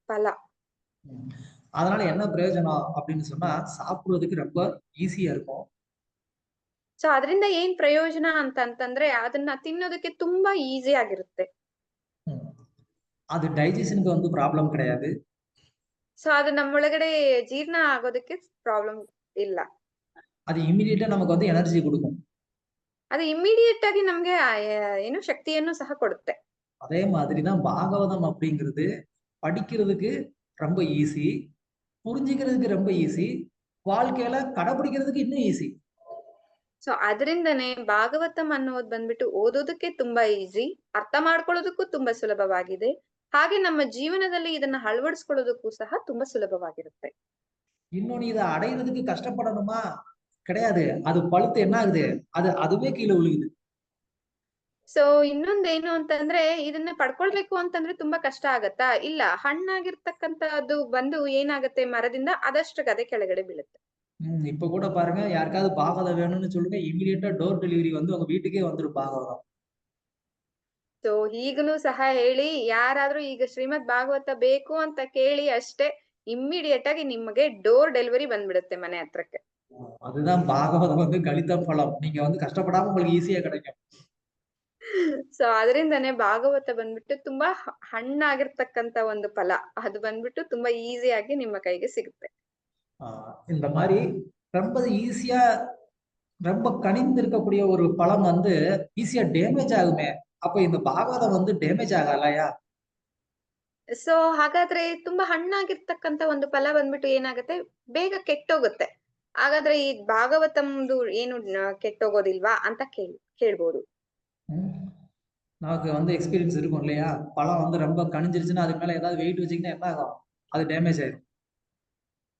ಫಲ. அதனால என்ன பிரயோஜனம் அப்படின்னு சொன்னா சாப்பிடுறதுக்கு ரொம்ப ஈஸியா இருக்கும். ಸೊ ಅದರಿಂದ ಏನ್ ಪ್ರಯೋಜನ ಅಂತಂದ್ರೆ ಅದನ್ನ ತಿನ್ನೋದಕ್ಕೆ ತುಂಬಾ ಈಸಿ ಆಗಿರುತ್ತೆ. அது டைஜஷனுக்கு வந்து ப்ராப்ளம் கிடையாது. ಸೊ ಅದು ನಮ್ಮೊಳಗಡೆ ಜೀರ್ಣ ಆಗೋದಕ್ಕೆ ಪ್ರಾಬ್ಲಮ್ ಇಲ್ಲ. அது ಇಮಿಡಿಯೇಟಾ நமக்கு வந்து எனர்ஜி கொடுக்கும். ಅದು ಇಮಿಡಿಯೇಟ್ ಆಗಿ ನಮ್ಗೆ ಏನು ಶಕ್ತಿಯನ್ನು ಸಹ ಕೊಡುತ್ತೆ. அதே மாதிரிதான் பாகவதம் அப்படிங்கிறது படிக்கிறதுக்கு ரொம்ப ஈஸி, புரிஞ்சுக்கிறதுக்கு ரொம்ப ஈஸி, வாழ்க்கையில கடைபிடிக்கிறதுக்கு இன்னும் ஈஸி. ಸೊ ಅದರಿಂದನೇ ಭಾಗವತಂ ಅನ್ನೋದು ಬಂದ್ಬಿಟ್ಟು ಓದೋದಕ್ಕೆ ತುಂಬಾ ಈಸಿ, ಅರ್ಥ ಮಾಡ್ಕೊಳ್ಳೋದಕ್ಕೂ ತುಂಬಾ ಸುಲಭವಾಗಿದೆ, ಹಾಗೆ ನಮ್ಮ ಜೀವನದಲ್ಲಿ ಇದನ್ನ ಅಳವಡಿಸ್ಕೊಳ್ಳೋದಕ್ಕೂ ಸಹ ತುಂಬಾ ಸುಲಭವಾಗಿರುತ್ತೆ. இன்னொன்னு இதை அடையிறதுக்கு கஷ்டப்படணுமா? கிடையாது. அது பழுத்து என்ன ஆகுது, அதுவே கீழே விழுகுது. ಸೊ ಇನ್ನೊಂದೇನು ಅಂತಂದ್ರೆ ಇದನ್ನ ಪಡ್ಕೊಳ್ಬೇಕು ಅಂತಂದ್ರೆ ತುಂಬಾ ಕಷ್ಟ ಆಗತ್ತಾ? ಇಲ್ಲ, ಹಣ್ಣಾಗಿರ್ತಕ್ಕಂಥದ್ದು ಬಂದು ಏನಾಗತ್ತೆ ಮರದಿಂದ ಅದಷ್ಟಕ್ಕೆ ಅದೇ ಕೆಳಗಡೆ ಬೀಳುತ್ತೆ. இப்ப கூட பாருங்க, யாருக்காவது பாகவதம் வேணும்னு சொல்லுங்க, இமீடியட்டா டோர் டெலிவரி வந்து உங்க வீட்டுக்கே வந்துடும் பாகவதம். ಸೊ ಈಗಲೂ ಸಹ ಹೇಳಿ, ಯಾರಾದ್ರೂ ಈಗ ಶ್ರೀಮದ್ ಭಾಗವತ ಬೇಕು ಅಂತ ಕೇಳಿ ಅಷ್ಟೇ, ಇಮ್ಮಿಡಿಯೇಟ್ ಆಗಿ ನಿಮಗೆ ಡೋರ್ ಡೆಲಿವರಿ ಬಂದ್ಬಿಡುತ್ತೆ ಮನೆ ಹತ್ರಕ್ಕೆ. அதுதான் பாகவதம் வந்து கலித பழம். நீங்க வந்து கஷ்டப்படாம உங்களுக்கு ஈஸியா கிடைக்கும். ಸೊ ಅದರಿಂದನೇ ಭಾಗವತ ಬಂದ್ಬಿಟ್ಟು ತುಂಬಾ ಹಣ್ಣಾಗಿರ್ತಕ್ಕಂತ ಒಂದು ಫಲ. ಅದು ಬಂದ್ಬಿಟ್ಟು ತುಂಬಾ ಈಸಿಯಾಗಿ ನಿಮ್ಮ ಕೈಗೆ ಸಿಗುತ್ತೆ. இந்த மாதிரி ரொம்ப ஈஸியா ரொம்ப கனிந்து இருக்கக்கூடிய ஒரு பழம் வந்து ஈஸியா டேமேஜ் ஆகுமே. அப்ப இந்த பாகவதம் வந்து டேமேஜ் ಆಗಲ್ಲயா? ಸೊ ಹಾಗಾದ್ರೆ ತುಂಬಾ ಹಣ್ಣಾಗಿರ್ತಕ್ಕಂತ ಒಂದು ಫಲ ಬಂದ್ಬಿಟ್ಟು ಏನಾಗುತ್ತೆ, ಬೇಗ ಕೆಟ್ಟೋಗುತ್ತೆ. ಹಾಗಾದ್ರೆ ಈ ಭಾಗವತಮ್ದು ಏನು ಕೆಟ್ಟೋಗೋದಿಲ್ವಾ ಅಂತ ಕೇಳ್ಬೋದು. நமக்கு வந்து எக்ஸ்பீரியன்ஸ் இருக்கும் இல்லையா? பழம் வந்து ரொம்ப கனிஞ்சிருச்சுன்னா அதுக்கு மேல ஏதாவது வெயிட் வச்சீங்கன்னா என்ன ஆகும்? அது டேமேஜ் ஆயிடும்.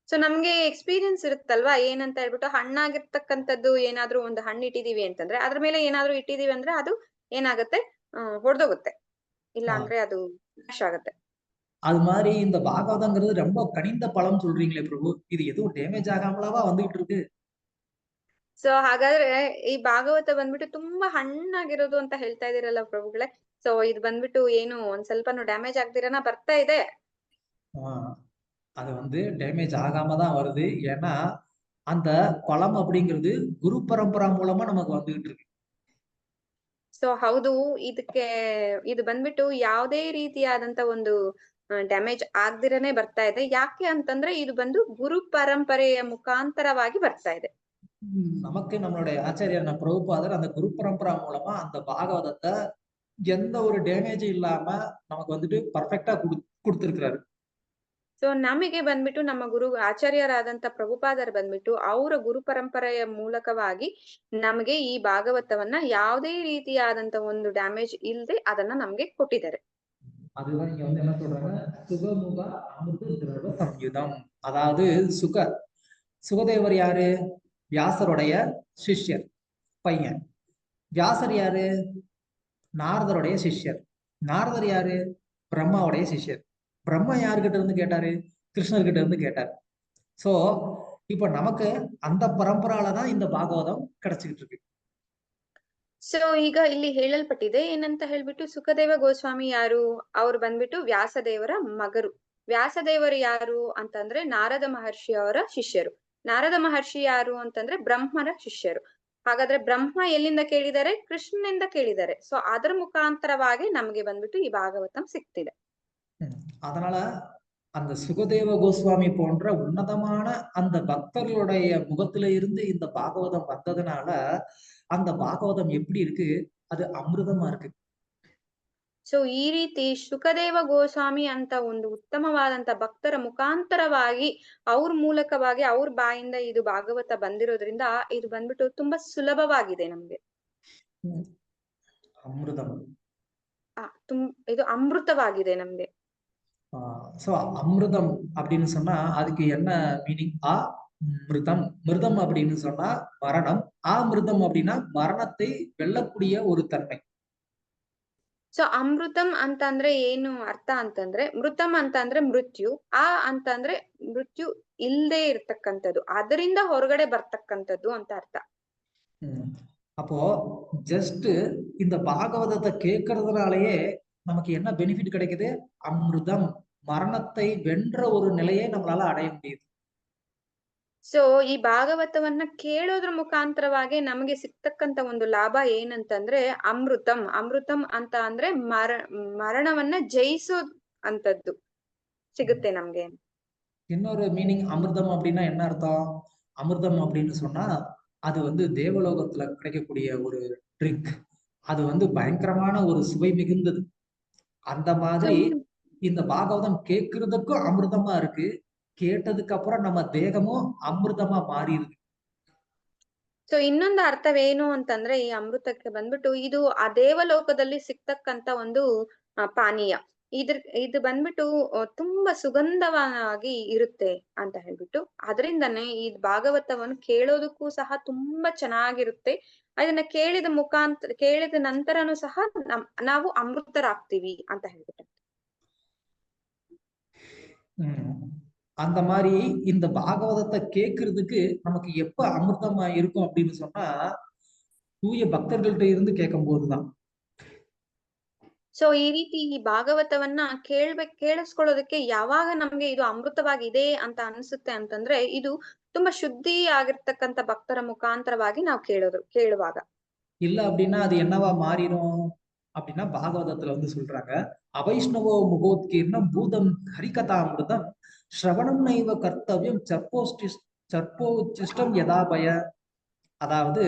ಸೊ ನಮ್ಗೆ ಎಕ್ಸ್ಪೀರಿಯನ್ಸ್ ಇರುತ್ತಲ್ವಾ, ಏನಂತ ಹೇಳ್ಬಿಟ್ಟು ಹಣ್ಣಾಗಿರ್ತಕ್ಕಂಥದ್ದು ಏನಾದ್ರೂ ಒಂದು ಹಣ್ಣು ಇಟ್ಟಿದೀವಿ ಅಂತಂದ್ರೆ ಅದ್ರ ಮೇಲೆ ಏನಾದ್ರೂ ಇಟ್ಟಿದೀವಿ ಅಂದ್ರೆ ಅದು ಏನಾಗುತ್ತೆ, ಹೊಡೆದೋಗುತ್ತೆ. ಇಲ್ಲ ಅಂದ್ರೆ ಅದು ನಾಶ ಆಗುತ್ತೆ. அது மாதிரி இந்த பாகவதங்கிறது ரொம்ப கனிந்த பழம் சொல்றீங்களே பிரபு, இது எதுவும் டேமேஜ் ஆகாமலவா வந்துகிட்டு இருக்கு? ಸೊ ಹಾಗಾದ್ರೆ ಈ ಭಾಗವತ ಬಂದ್ಬಿಟ್ಟು ತುಂಬಾ ಹಣ್ಣಾಗಿರೋದು ಅಂತ ಹೇಳ್ತಾ ಇದೀರಲ್ಲ ಪ್ರಭುಗಳೇ. ಸೊ ಇದು ಬಂದ್ಬಿಟ್ಟು ಏನು ಒಂದ್ ಸ್ವಲ್ಪನೂ ಡ್ಯಾಮೇಜ್ ಆಗ್ದಿರನ ಬರ್ತಾ ಇದೆ? அது வந்து டேமேஜ் ஆகாம தான் வருது. ஏன்னா அந்த பழம் அப்படிங்கிறது குரு பரம்பரா மூலமா நமக்கு வந்துகிட்டு இருக்கு. ಸೊ ಹೌದು, ಇದು ಬಂದ್ಬಿಟ್ಟು ಯಾವುದೇ ರೀತಿಯಾದಂತ ಒಂದು ಡ್ಯಾಮೇಜ್ ಆಗ್ದಿರನೆ ಬರ್ತಾ ಇದೆ. ಯಾಕೆ ಅಂತಂದ್ರೆ ಇದು ಬಂದು ಗುರು ಪರಂಪರೆಯ ಮುಖಾಂತರವಾಗಿ ಬರ್ತಾ ಇದೆ. நமக்கு நம்மளுடைய ஆச்சாரியர் பிரபுபாதர் அந்த குரு பரம்பரா மூலமா அந்த பாகவதத்தை எந்த ஒரு டேமேஜும் இல்லாம நமக்கு வந்துட்டு பர்ஃபெக்டா கொடுத்திருக்கிறாரு. ಸೊ ನಮಗೆ ಬಂದ್ಬಿಟ್ಟು ನಮ್ಮ ಗುರು ಆಚಾರ್ಯರಾದಂತ ಪ್ರಭುಪಾದರು ಬಂದ್ಬಿಟ್ಟು ಅವರ ಗುರು ಪರಂಪರೆಯ ಮೂಲಕವಾಗಿ ನಮಗೆ ಈ ಭಾಗವತವನ್ನ ಯಾವುದೇ ರೀತಿಯಾದಂತ ಒಂದು ಡ್ಯಾಮೇಜ್ ಇಲ್ಲದೆ ಅದನ್ನ ನಮ್ಗೆ ಕೊಟ್ಟಿದ್ದಾರೆ. அதுதான் இங்க வந்து என்ன சொல்றாங்க, சுகமுக அமிர்த திரவ சம்யுதம். அதாவது சுகதேவர் யாரு? வியாசருடைய சிஷ்யர் பையன். வியாசர் யாரு? நாரதருடைய சிஷ்யர். நாரதர் யாரு? பிரம்மாவுடைய சிஷ்யர். பிரம்மா யாருகிட்ட இருந்து கேட்டாரு? கிருஷ்ணர்கிட்ட இருந்து கேட்டாரு. சோ இப்ப நமக்கு அந்த பரம்பரால தான் இந்த பாகவதம் கிடைச்சிட்டு இருக்கு. ಸೊ ಈಗ ಇಲ್ಲಿ ಹೇಳಲ್ಪಟ್ಟಿದೆ ಏನಂತ ಹೇಳ್ಬಿಟ್ಟು, ಸುಖದೇವ ಗೋಸ್ವಾಮಿ ಯಾರು? ಅವ್ರು ಬಂದ್ಬಿಟ್ಟು ವ್ಯಾಸದೇವರ ಮಗರು. ವ್ಯಾಸದೇವರು ಯಾರು ಅಂತಂದ್ರೆ ನಾರದ ಮಹರ್ಷಿ ಅವರ ಶಿಷ್ಯರು. ನಾರದ ಮಹರ್ಷಿ ಯಾರು ಅಂತಂದ್ರೆ ಬ್ರಹ್ಮನ ಶಿಷ್ಯರು. ಹಾಗಾದ್ರೆ ಬ್ರಹ್ಮ ಎಲ್ಲಿಂದ ಕೇಳಿದ್ದಾರೆ? ಕೃಷ್ಣನಿಂದ ಕೇಳಿದ್ದಾರೆ. ಸೊ ಅದರ ಮುಖಾಂತರವಾಗಿ ನಮ್ಗೆ ಬಂದ್ಬಿಟ್ಟು ಈ ಭಾಗವತಂ ಸಿಗ್ತಿದೆ. அதனால அந்த சுகதேவ கோஸ்வாமி போன்ற உன்னதமான அந்த பக்தர்களுடைய முகத்துல இருந்து இந்த பாகவதம் வந்ததுனால அந்த பாகவதம் எப்படி இருக்கு? அது அமிர்தமா இருக்கு. ಸೊ ಈ ರೀತಿ ಶುಕದೇವ ಗೋಸ್ವಾಮಿ ಅಂತ ಒಂದು ಉತ್ತಮವಾದಂತ ಭಕ್ತರ ಮುಖಾಂತರವಾಗಿ ಅವ್ರ ಮೂಲಕವಾಗಿ ಅವ್ರ ಬಾಯಿಂದ ಇದು ಭಾಗವತ ಬಂದಿರೋದ್ರಿಂದ ಇದು ಬಂದ್ಬಿಟ್ಟು ತುಂಬಾ ಸುಲಭವಾಗಿದೆ ನಮ್ಗೆ. அமிர்தம். ಇದು ಅಮೃತವಾಗಿದೆ ನಮ್ಗೆ. சோ அமிர்தம் அப்படின்னு சொன்னா அதுக்கு என்ன மீனிங்? மிருதம். மிருதம் அப்படின்னு சொன்னா மரணம். மிருதம் அப்படின்னா மரணத்தை வெல்லக்கூடிய ஒரு தன்மை. ಸೊ ಅಮೃತಂ ಅಂತ ಅಂದ್ರೆ ಏನು ಅರ್ಥ ಅಂತಂದ್ರೆ, ಮೃತಂ ಅಂತ ಅಂದ್ರೆ ಮೃತ್ಯು, ಅಂತ ಅಂದ್ರೆ ಮೃತ್ಯು ಇಲ್ದೇ ಇರ್ತಕ್ಕಂಥದ್ದು, ಅದರಿಂದ ಹೊರಗಡೆ ಬರ್ತಕ್ಕಂಥದ್ದು ಅಂತ ಅರ್ಥ. அப்போ ஜஸ்ட் இந்த பாகவதத்தை கேட்கறதுனாலயே நமக்கு என்ன பெனிஃபிட் கிடைக்குது? அமிர்தம், மரணத்தை வென்ற ஒரு நிலையை நம்மளால அடைய முடியுது. ಸೊ ಈ ಭಾಗವತವನ್ನ ಕೇಳೋದ್ರ ಮುಖಾಂತರವಾಗಿ ನಮಗೆ ಸಿಗ್ತಕ್ಕಂತ ಒಂದು ಲಾಭ ಏನಂತಂದ್ರೆ ಅಮೃತಂ. ಅಮೃತಂ ಅಂತ ಅಂದ್ರೆ ಮರಣವನ್ನ ಜಯಿಸೋ ಅಂತದ್ದು ಸಿಗುತ್ತೆ ನಮ್ಗೆ. இன்னொரு மீனிங் அமிர்தம் அப்படின்னா என்ன அர்த்தம்? அமிர்தம் அப்படின்னு சொன்னா அது வந்து தேவலோகத்துல கிடைக்கக்கூடிய ஒரு ட்ரிங்க். அது வந்து பயங்கரமான ஒரு சுவை மிகுந்தது. அந்த மாதிரி இந்த பாகவதம் கேட்கறதுக்கும் அமிர்தமா இருக்கு. கேட்டதுக்கு அப்புறம் ನಮ್ಮ ದೇಹமும் ಅಮೃತமா ಮಾರಿರುತ್ತೆ. ಸೊ ಇನ್ನೊಂದು ಅರ್ಥವೇನು ಅಂತಂದ್ರೆ ಈ ಅಮೃತಕ್ಕೆ ಬಂದ್ಬಿಟ್ಟು ಇದು ಆ ದೇವಲೋಕದಲ್ಲಿ ಸಿಗ್ತಕ್ಕಂತ ಒಂದು ಪಾನೀಯ. ಇದು ಬಂದ್ಬಿಟ್ಟು ತುಂಬಾ ಸುಗಂಧವಾಗಿ ಇರುತ್ತೆ ಅಂತ ಹೇಳ್ಬಿಟ್ಟು, ಅದರಿಂದನೇ ಈ ಭಾಗವತವನ್ನು ಕೇಳೋದಕ್ಕೂ ಸಹ ತುಂಬಾ ಚೆನ್ನಾಗಿರುತ್ತೆ. ಅದನ್ನ ಕೇಳಿದ ನಂತರನು ಸಹ ನಾವು ಅಮೃತರಾಗ್ತೀವಿ ಅಂತ ಹೇಳ್ಬಿಟ್ಟು. அந்த மாதிரி இந்த பாகவதத்தை கேட்கறதுக்கு நமக்கு எப்ப அமிர்தமா இருக்கும் அப்படின்னு சொன்னா தூய பக்தர்கள்ட்ட இருந்து கேட்கும் போதுதான். ಸೊ ಈ ರೀತಿ ಈ ಭಾಗವತವನ್ನ ಕೇಳಿಸ್ಕೊಳ್ಳೋದಕ್ಕೆ ಯಾವಾಗ ನಮ್ಗೆ ಇದು ಅಮೃತವಾಗಿದೆ ಅಂತ ಅನ್ಸುತ್ತೆ ಅಂತಂದ್ರೆ ಇದು ತುಂಬಾ ಶುದ್ಧಿ ಆಗಿರ್ತಕ್ಕಂಥ ಭಕ್ತರ ಮುಖಾಂತರವಾಗಿ ನಾವು ಕೇಳುವಾಗ. இல்ல அப்படின்னா அது என்னவா மாறிடும் அப்படின்னா பாகவதத்துல வந்து சொல்றாங்க, அவைஷ்ணவோ முகோத்கீர்ணம் பூதம் ஹரிகதாமிருதம் ஸ்ரவணம் நைவ கர்த்தவியம் சர்ப்போச்சிஷ்டம் யதாபய. அதாவது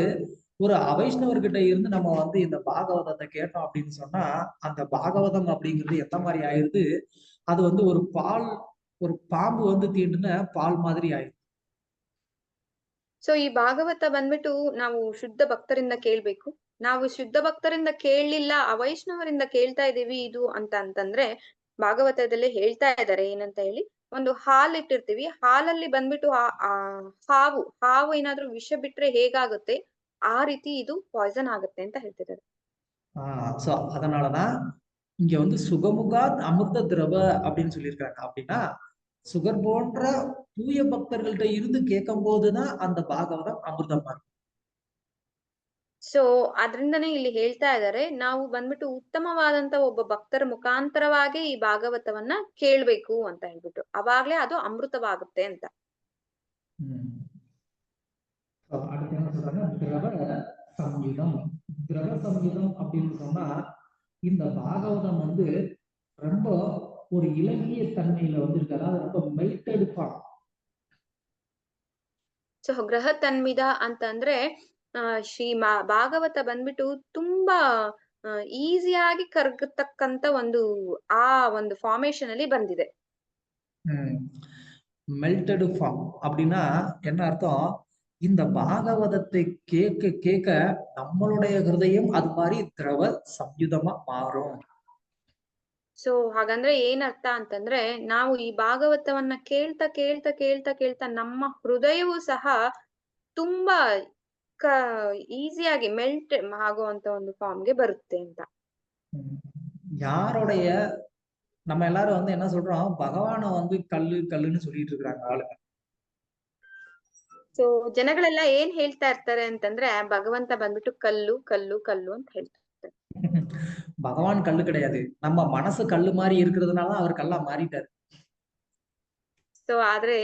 ஒரு அவைஷ்ணவர்கிட்ட இருந்து நம்ம வந்து இந்த பாகவதத்தை கேட்டோம் அப்படின்னு சொன்னா அந்த பாகவதம் அப்படிங்கிறது எந்த மாதிரி ஆயிருது, அது வந்து ஒரு பாம்பு வந்து தீண்டுன பால் மாதிரி ஆயிடுது. ಸೊ ಈ ಭಾಗವತ ಬಂದ್ಬಿಟ್ಟು ನಾವು ಶುದ್ಧ ಭಕ್ತರಿಂದ ಕೇಳ್ಬೇಕು. ನಾವು ಶುದ್ಧ ಭಕ್ತರಿಂದ ಕೇಳಲಿಲ್ಲ, ಅವೈಷ್ಣವರಿಂದ ಕೇಳ್ತಾ ಇದೀವಿ ಇದು ಅಂತಂದ್ರೆ ಭಾಗವತದಲ್ಲಿ ಹೇಳ್ತಾ ಇದ್ದಾರೆ ಏನಂತ ಹೇಳಿ, ಒಂದು ಹಾಲ್ ಇಟ್ಟಿರ್ತೀವಿ, ಹಾಲಲ್ಲಿ ಬಂದ್ಬಿಟ್ಟು ಹಾವು ಏನಾದ್ರೂ ವಿಷ ಬಿಟ್ರೆ ಹೇಗಾಗುತ್ತೆ ಆ ರೀತಿ ಇದು ಪಾಯ್ಸನ್ ಆಗುತ್ತೆ ಅಂತ ಹೇಳ್ತಿದ್ದಾರೆ. சோ அதனாலதான் இங்க வந்து சுகமுகா அமிர்த திரவ அப்படின்னு சொல்லியிருக்காங்க. அப்படின்னா சுகர் போன்ற தூய பக்தர்கள்ட்ட இருந்து கேட்கும் போதுதான் அந்த பாகவதம் அமிர்தமா இருக்கும். ಸೊ ಅದ್ರಿಂದನೇ ಇಲ್ಲಿ ಹೇಳ್ತಾ ಇದ್ದಾರೆ, ನಾವು ಬಂದ್ಬಿಟ್ಟು ಉತ್ತಮವಾದಂತ ಒಬ್ಬ ಭಕ್ತರ ಮುಖಾಂತರವಾಗಿ ಈ ಭಾಗವತವನ್ನ ಕೇಳ್ಬೇಕು ಅಂತ ಹೇಳ್ಬಿಟ್ಟು, ಅವಾಗ್ಲೇ ಅದು ಅಮೃತವಾಗುತ್ತೆ ಅಂತ. அடுத்து என்ன சொல்றாங்க, திரவ சம்யுதம். திரவ சம்யுதம் அப்படின்னு சொன்னா இந்த பாகவதம் வந்து ரொம்ப ஒரு இலகிய தன்மையில வந்திருக்கு, அதாவது ரொம்ப மெல்டெட் ஃபார்ம். ಸೊ ಗ್ರಹ ತನ್ಮಿದ ಅಂತಂದ್ರೆ ಭಾಗವತ ಬಂದ್ಬಿಟ್ಟು ತುಂಬಾ ಈಸಿಯಾಗಿ ಕರಗತಕ್ಕಂತ ಒಂದು ಫಾರ್ಮೇಶನ್ ಅಲ್ಲಿ ಬಂದಿದೆ. மெல்டெட் ஃபார்ம் அப்படின்னா என்ன அர்த்தம், இந்த பாகவதத்தை கேட்க கேட்க நம்மளுடைய ஹிருதயம் அது மாதிரி திரவ சம்யுதமா மாறும். ಸೊ ಹಾಗಂದ್ರೆ ಏನರ್ಥ ಅಂತಂದ್ರೆ, ನಾವು ಈ ಭಾಗವತವನ್ನ ಕೇಳ್ತಾ ಕೇಳ್ತಾ ಕೇಳ್ತಾ ಕೇಳ್ತಾ ನಮ್ಮ ಹೃದಯವೂ ಸಹ ತುಂಬಾ ಈಸಿಯಾಗಿ ಮೆಲ್ಟ್ ಆಗುವಂತ ಒಂದು ಫಾರ್ಮ್ಗೆ ಬರುತ್ತೆ ಅಂತ. யாருடைய நம்ம எல்லாரும் வந்து என்ன சொல்றோம், பகவானை வந்து கல்லுன்னு சொல்லிட்டு இருக்காங்க ஆளுங்க. ಸೊ ಜನಗಳೆಲ್ಲ ಏನ್ ಹೇಳ್ತಾ ಇರ್ತಾರೆ ಅಂತಂದ್ರೆ, ಭಗವಂತ ಬಂದ್ಬಿಟ್ಟು ಕಲ್ಲು ಕಲ್ಲು ಕಲ್ಲು ಅಂತ ಹೇಳ್ತಾರೆ. பகவான் கல்லு கிடையாது, நம்ம மனசு கல்லு மாதிரி இருக்கிறதுனால அவர் கல்லா மாறிட்டாரு. ಸೊ ಆದ್ರೆ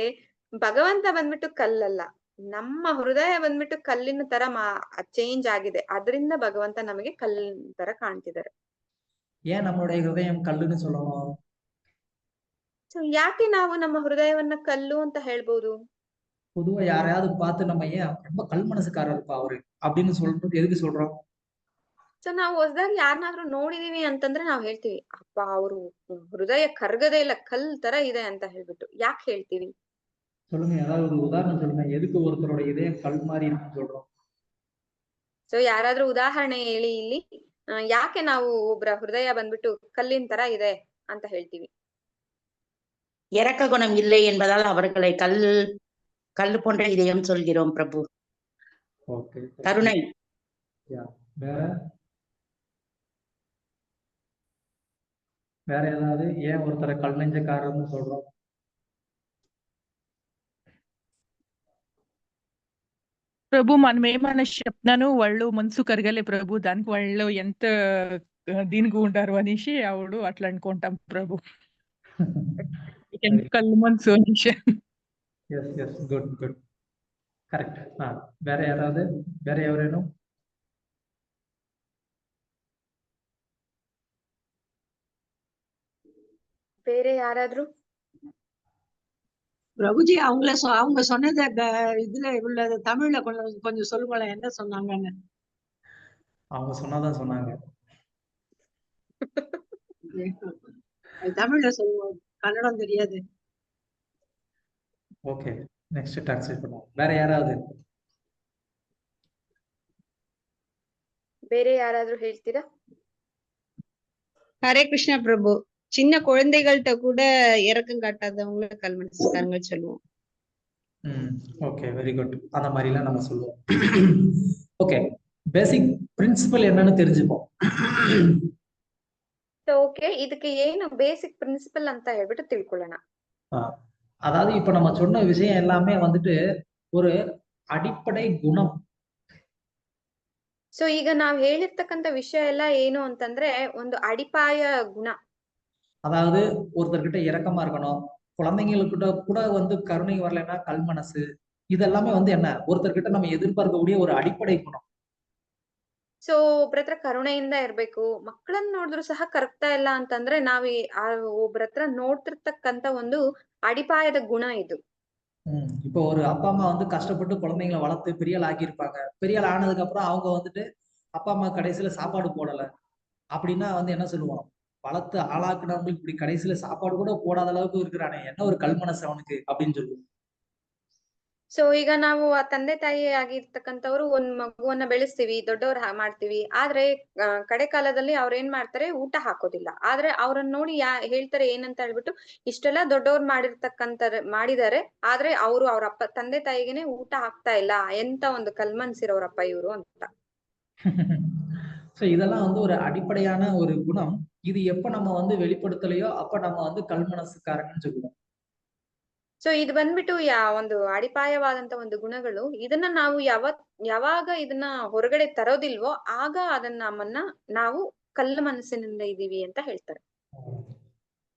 ಭಗವಂತ ಬಂದ್ಬಿಟ್ಟು ಕಲ್ಲಲ್ಲ, ನಮ್ಮ ಹೃದಯ ಬಂದ್ಬಿಟ್ಟು ಕಲ್ಲಿನ ತರ ಚೇಂಜ್ ಆಗಿದೆ, ಅದರಿಂದ ಭಗವಂತ ನಮಗೆ ಕಲ್ಲಿನ ತರ ಕಾಣ್ತಿದ್ದಾರೆ. ஏன் நம்மளுடைய ஹிருதயம் கல்லுன்னு சொல்லணும்? ಸೊ ಯಾಕೆ ನಾವು ನಮ್ಮ ಹೃದಯವನ್ನ ಕಲ್ಲು ಅಂತ ಹೇಳ್ಬೋದು? பொதுவா யாரையாவது பார்த்து நம்ம ஏன் ரொம்ப கல் மனசுக்காரர் இருப்பா அவரு அப்படின்னு சொல்றது எதுக்கு சொல்றோம்? ಸೊ ನಾವು ಹೊಸದಾಗಿ ಯಾರನ್ನಾದ್ರೂ ನೋಡಿದೀವಿ ಅಂತಂದ್ರೆ ನಾವ್ ಹೇಳ್ತೀವಿ, ಅಪ್ಪ ಅವರು ಹೃದಯ ಕರ್ಗದೇ ಇಲ್ಲ, ಕಲ್ ತರ ಇದೆ ಅಂತ ಹೇಳ್ಬಿಟ್ಟು. ಯಾಕೆ ಹೇಳ್ತೀವಿ? சொல்லுங்க, ஏதாவது ஒரு உதாரணம் சொல்லுங்க, எதுக்கு ஒருத்தரோட இதயம் கல் மாதிரி இருக்குன்னு சொல்றோம்? ಸೊ ಯಾರಾದ್ರೂ ಉದಾಹರಣೆ ಹೇಳಿ ಇಲ್ಲಿ, ಯಾಕೆ ನಾವು ಒಬ್ರ ಹೃದಯ ಬಂದ್ಬಿಟ್ಟು ಕಲ್ಲಿನ ತರ ಇದೆ ಅಂತ ಹೇಳ್ತೀವಿ? இரக்க குணம் இல்லை என்பதால் அவர்களை கல் போன்ற இதயம் சொல்கிறோம் பிரபு. ஓகே, கருணை. வேற ஏதாவது ஏன் ஒருத்தரை கல் நெஞ்சக்காரர்னு சொல்றோம்? ప్రభు మనమేమన్నా చెప్తున్నాను వాళ్ళు మనసు కరగలే ప్రభు, దానికి వాళ్ళు ఎంత దీనిగా ఉంటారు అనేసి ఆవిడు అట్లా అనుకుంటాం ప్రభు. ఎంత కళ్ళు మనసు అనేసి. Good good, correct. ಬೇರೆ ಯಾರಾவது, ಬೇರೆ ఎవరేನು? ಬೇರೆ ಯಾರಾದ್ರೂ? பிரபுஜி அவங்க சொன்னத இதுல உள்ளது தமிழ்ல கொஞ்சம் சொல்லுங்களேன், என்ன சொன்னாங்கன்னு. அவங்க சொன்னாதான் சொன்னாங்க. தமிழ்ல சொல்லுவோம், கன்னடம் தெரியாது. ஓகே, நெக்ஸ்ட் ட்ரான்ஸ்லேட் பண்ணுவோம். வேற யாராவது? ಬೇರೆ ಯಾರಾದ್ರೂ ಹೇಳ್ತೀರಾ? ஹரே கிருஷ்ணா பிரபு. சின்ன குழந்தைகள்கிட்ட கூட இரக்கம் காட்டாதவங்கள கல்மனசுக்காரங்க சொல்லுவோம். Okay, very good. அந்த மாதிரி எல்லாம் நம்ம சொல்லுவோம். ஓகே, பேசிக் பிரின்சிபல் என்னன்னு தெரிஞ்சுப்போம். ಓಕೆ, ಇದಕ್ಕೆ ಏನು ಬೇಸಿಕ್ ಪ್ರಿನ್ಸಿಪಲ್ ಅಂತ ಹೇಳ್ಬಿಟ್ಟು ತಿಳ್ಕೊಳ್ಳೋಣ. அதாவது இப்ப நம்ம சொன்ன விஷயம் எல்லாமே வந்துட்டு ஒரு அடிப்படை குணம். ಸೊ ಈಗ ನಾವ್ ಹೇಳಿರ್ತಕ್ಕಂಥ ವಿಷಯ ಎಲ್ಲ ಏನು ಅಂತಂದ್ರೆ ಒಂದು அடிப்பாய குண. அதாவது ஒருத்தர்கிட்ட இரக்கமா இருக்கணும், குழந்தைங்ககிட்ட கூட வந்து கருணை வரலைன்னா கல் மனசு, இதெல்லாமே வந்து என்ன ஒருத்தர்கிட்ட நம்ம எதிர்பார்க்கக்கூடிய ஒரு அடிப்படை குணம். ಸೊ ಒಬ್ರತ್ರ ಕರುಣೆಯಿಂದ ಇರ್ಬೇಕು. ಮಕ್ಕಳನ್ನ ನೋಡಿದ್ರು ಸಹ ಕರಗ್ತಾ ಇಲ್ಲ ಅಂತಂದ್ರೆ ನಾವ್ ಒಬ್ರತ್ರ ನೋಡ್ತಿರ್ತಕ್ಕಂತ ಒಂದು ಅಡಿಪಾಯದ ಗುಣ ಇದು. இப்போ ஒரு அப்பா அம்மா வந்து கஷ்டப்பட்டு குழந்தைங்களை வளர்த்து பெரிய ஆள் ஆக்கியிருப்பாங்க. பெரிய ஆள் ஆனதுக்கு அப்புறம் அவங்க வந்துட்டு அப்பா அம்மா கடைசியில சாப்பாடு போடல அப்படின்னா வந்து என்ன சொல்லுவோம், வளர்த்து ஆளாக்குனவங்களுக்கு இப்படி கடைசியில சாப்பாடு கூட போடாத அளவுக்கு இருக்கிறானே, என்ன ஒரு கல் மனசு அவனுக்கு அப்படின்னு சொல்லுவோம். ಸೊ ಈಗ ನಾವು ಆ ತಂದೆ ತಾಯಿ ಆಗಿರ್ತಕ್ಕಂಥವ್ರು ಒಂದ್ ಮಗುವನ್ನ ಬೆಳೆಸ್ತೀವಿ, ದೊಡ್ಡವ್ರ ಮಾಡ್ತೀವಿ. ಆದ್ರೆ ಕಡೆ ಕಾಲದಲ್ಲಿ ಅವ್ರ ಏನ್ ಮಾಡ್ತಾರೆ, ಊಟ ಹಾಕೋದಿಲ್ಲ. ಆದ್ರೆ ಅವ್ರನ್ನ ನೋಡಿ ಹೇಳ್ತಾರೆ ಏನಂತ ಹೇಳ್ಬಿಟ್ಟು, ಇಷ್ಟೆಲ್ಲಾ ದೊಡ್ಡವ್ರು ಮಾಡಿದಾರೆ, ಆದ್ರೆ ಅವ್ರ ಅಪ್ಪ ತಂದೆ ತಾಯಿಗೆನೆ ಊಟ ಹಾಕ್ತಾ ಇಲ್ಲ, ಎಂತ ಒಂದು ಕಲ್ಮನ್ಸಿರೋರಪ್ಪ ಇವ್ರು ಅಂತ. சோ இதெல்லாம் வந்து ஒரு அடிப்படையான ஒரு குணம். இது எப்ப நம்ம வந்து வெளிப்படுத்தலையோ அப்ப நம்ம வந்து கல் மனசுக்காரங்கன்னு சொல்லுவோம். ಸೊ ಇದು ಬಂದ್ಬಿಟ್ಟು ಒಂದು ಅಡಿಪಾಯವಾದಂತ ಒಂದು ಗುಣಗಳು. ಇದನ್ನ ನಾವು ಯಾವಾಗ ಇದನ್ನ ಹೊರಗಡೆ ತರೋದಿಲ್ವೋ ಆಗ ನಮ್ಮನ್ನ ನಾವು ಕಲ್ಲು ಮನಸ್ಸಿನಿಂದ ಇದೀವಿ ಅಂತ ಹೇಳ್ತಾರೆ.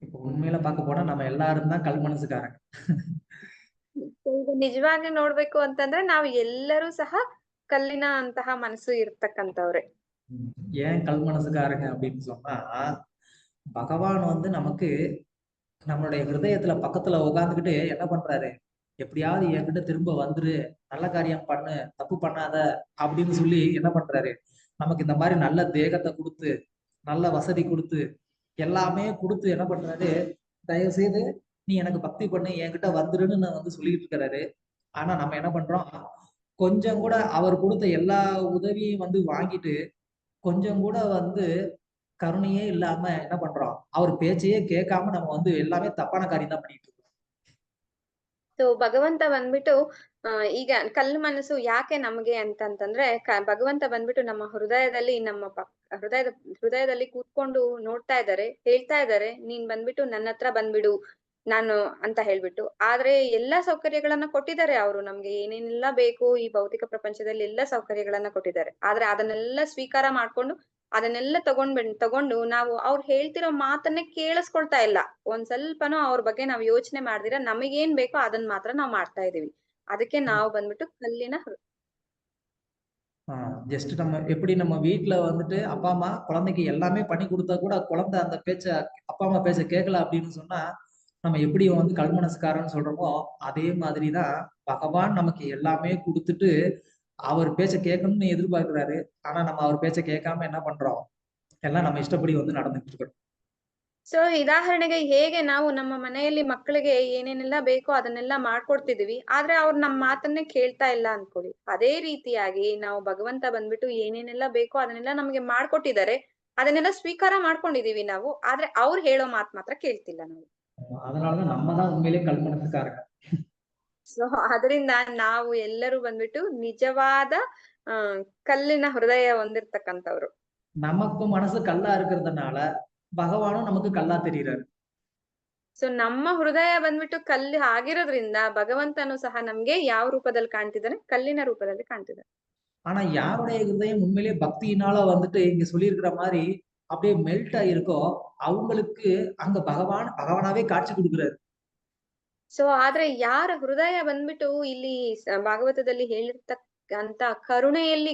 இப்போ உண்மையில பார்க்க போனா நம்ம எல்லாரும் தான் கல் மனசுக்காரங்க. ಈಗ ನಿಜವಾಗಿ ನೋಡ್ಬೇಕು ಅಂತಂದ್ರೆ ನಾವು ಎಲ್ಲರೂ ಸಹ ಕಲ್ಲಿನ ಅಂತಹ ಮನಸ್ಸು ಇರ್ತಕ್ಕಂಥವ್ರೆ. ஏன் கல் மனசுக்காரங்க அப்படின்னு சொன்னா, பகவான் வந்து நமக்கு நம்மளுடைய ஹிருதயத்துல பக்கத்துல உட்காந்துக்கிட்டு என்ன பண்றாரு, எப்படியாவது என்கிட்ட திரும்ப வந்துரு, நல்ல காரியம் பண்ணு, தப்பு பண்ணாத அப்படின்னு சொல்லி என்ன பண்றாரு, நமக்கு இந்த மாதிரி நல்ல தேகத்தை கொடுத்து, நல்ல வசதி கொடுத்து, எல்லாமே கொடுத்து என்ன பண்றாரு, தயவு செய்து நீ எனக்கு பக்தி பண்ணு, என்கிட்ட வந்துருன்னு நான் வந்து சொல்லிட்டு இருக்கிறாரு. ஆனா நம்ம என்ன பண்றோம், கொஞ்சம் கூட அவர் கொடுத்த எல்லா உதவியும் வந்து வாங்கிட்டு கொஞ்சம் கூட வந்து கருணையே இல்லாம என்ன பண்றோம், அவர் பேச்சையே கேட்காம நம்ம வந்து எல்லாமே தப்பான காரியம் தான் பண்ணிட்டு இருக்கோம். ಸೊ ಭಗವಂತ ಬಂದ್ಬಿಟ್ಟು ಈಗ ಕಲ್ಲು ಮನಸ್ಸು ಯಾಕೆ ನಮಗೆ ಅಂತಂತಂದ್ರೆ, ಭಗವಂತ ಬಂದ್ಬಿಟ್ಟು ನಮ್ಮ ಹೃದಯದಲ್ಲಿ ಹೃದಯದಲ್ಲಿ ಕೂತ್ಕೊಂಡು ನೋಡ್ತಾ ಇದ್ದಾರೆ, ಹೇಳ್ತಾ ಇದ್ದಾರೆ, ನೀನ್ ಬಂದ್ಬಿಟ್ಟು ನನ್ನ ಹತ್ರ ಬಂದ್ಬಿಡು ನಾನು ಅಂತ ಹೇಳ್ಬಿಟ್ಟು. ಆದ್ರೆ ಎಲ್ಲಾ ಸೌಕರ್ಯಗಳನ್ನ ಕೊಟ್ಟಿದ್ದಾರೆ ಅವರು ನಮ್ಗೆ, ಏನೇನೆಲ್ಲ ಬೇಕು ಈ ಭೌತಿಕ ಪ್ರಪಂಚದಲ್ಲಿ ಎಲ್ಲಾ ಸೌಕರ್ಯಗಳನ್ನ ಕೊಟ್ಟಿದ್ದಾರೆ. ಆದ್ರೆ ಅದನ್ನೆಲ್ಲ ಸ್ವೀಕಾರ ಮಾಡ್ಕೊಂಡು ಅದನ್ನೆಲ್ಲ ತಗೊಂಡು ನಾವು ಅವ್ರು ಹೇಳ್ತಿರೋ ಮಾತನ್ನೇ ಕೇಳಿಸ್ಕೊಳ್ತಾ ಇಲ್ಲ. ಒಂದ್ ಸ್ವಲ್ಪನೂ ಅವ್ರ ಬಗ್ಗೆ ನಾವ್ ಯೋಚನೆ ಮಾಡ್ದಿರ ನಮಗೇನ್ ಬೇಕೋ ಅದನ್ನ ಮಾತ್ರ ನಾವ್ ಮಾಡ್ತಾ ಇದೀವಿ. ಅದಕ್ಕೆ ನಾವು ಬಂದ್ಬಿಟ್ಟು ಕಲ್ಲಿನ ஜஸ்ட் நம்ம எப்படி நம்ம வீட்டுல வந்துட்டு அப்பா அம்மா குழந்தைக்கு எல்லாமே பண்ணி கொடுத்தா கூட குழந்தை அந்த பேச்ச அப்பா அம்மா பேச்ச கேட்கல அப்படின்னு சொன்னா நம்ம எப்படி வந்து கல் மனசுக்காரன்னு சொல்றோமோ அதே மாதிரிதான் பகவான் நமக்கு எல்லாமே கொடுத்துட்டு அவர் பேச்ச கேட்கணும்னு எதிர்பார்க்கிறாரு. ஆனா நம்ம அவர் பேச்ச கேட்காம என்ன பண்றோம், எல்லாம் நம்ம ಇಷ್ಟಪಡಿ வந்து நடந்துட்டு இருக்கோம். ಸೊ ಉದಾಹರಣೆಗೆ ಹೇಗೆ ನಾವು ನಮ್ಮ ಮನೆಯಲ್ಲಿ ಮಕ್ಕಳಿಗೆ ಏನೇನೆಲ್ಲ ಬೇಕೋ ಅದನ್ನೆಲ್ಲ ಮಾಡ್ಕೊಡ್ತಿದೀವಿ, ಆದ್ರೆ ಅವ್ರು ನಮ್ಮ ಮಾತನ್ನೇ ಕೇಳ್ತಾ ಇಲ್ಲ ಅನ್ಕೊಳ್ಳಿ. ಅದೇ ರೀತಿಯಾಗಿ ನಾವು ಭಗವಂತ ಬಂದ್ಬಿಟ್ಟು ಏನೇನೆಲ್ಲ ಬೇಕೋ ಅದನ್ನೆಲ್ಲ ನಮ್ಗೆ ಮಾಡ್ಕೊಟ್ಟಿದ್ದಾರೆ, ಅದನ್ನೆಲ್ಲ ಸ್ವೀಕಾರ ಮಾಡ್ಕೊಂಡಿದೀವಿ ನಾವು. ಆದ್ರೆ ಅವ್ರು ಹೇಳೋ ಮಾತ್ ಮಾತ್ರ ಕೇಳ್ತಿಲ್ಲ ನಾವು. அதனாலதான் நம்ம தான் உண்மையிலே கல் மனசுக்காரங்க. ಸೊ ಅದರಿಂದ ನಾವು ಎಲ್ಲರೂ ಬಂದ್ಬಿಟ್ಟು ನಿಜವಾದ ಕಲ್ಲಿನ ಹೃದಯ ಹೊಂದಿರ್ತಕ್ಕಂಥವ್ರು. நமக்கு மனசு கல்லா இருக்கிறதுனால பகவானும் நமக்கு கல்லா தெரியுறாரு. ಸೊ ನಮ್ಮ ಹೃದಯ ಬಂದ್ಬಿಟ್ಟು ಕಲ್ಲು ಆಗಿರೋದ್ರಿಂದ ಭಗವಂತನು ಸಹ ನಮ್ಗೆ ಯಾವ ರೂಪದಲ್ಲಿ ಕಾಣ್ತಿದ್ದಾನೆ, ಕಲ್ಲಿನ ರೂಪದಲ್ಲಿ ಕಾಣ್ತಿದ್ದಾನೆ. ஆனா யாருடைய ஹிருதயம் உண்மையிலேயே பக்தியினால வந்துட்டு இங்க சொல்லியிருக்கிற மாதிரி அப்படியே மெல்ட் ஆயிருக்கோ அவங்களுக்கு அங்க பகவானாவே காட்சி கொடுக்குறாரு. ಸೊ ಆದ್ರೆ ಯಾರ ಹೃದಯ ಬಂದ್ಬಿಟ್ಟು ಇಲ್ಲಿ ಭಾಗವತದಲ್ಲಿ ಹೇಳಿರ್ತಕ್ಕಂತ ಕರುಣೆಯಲ್ಲಿ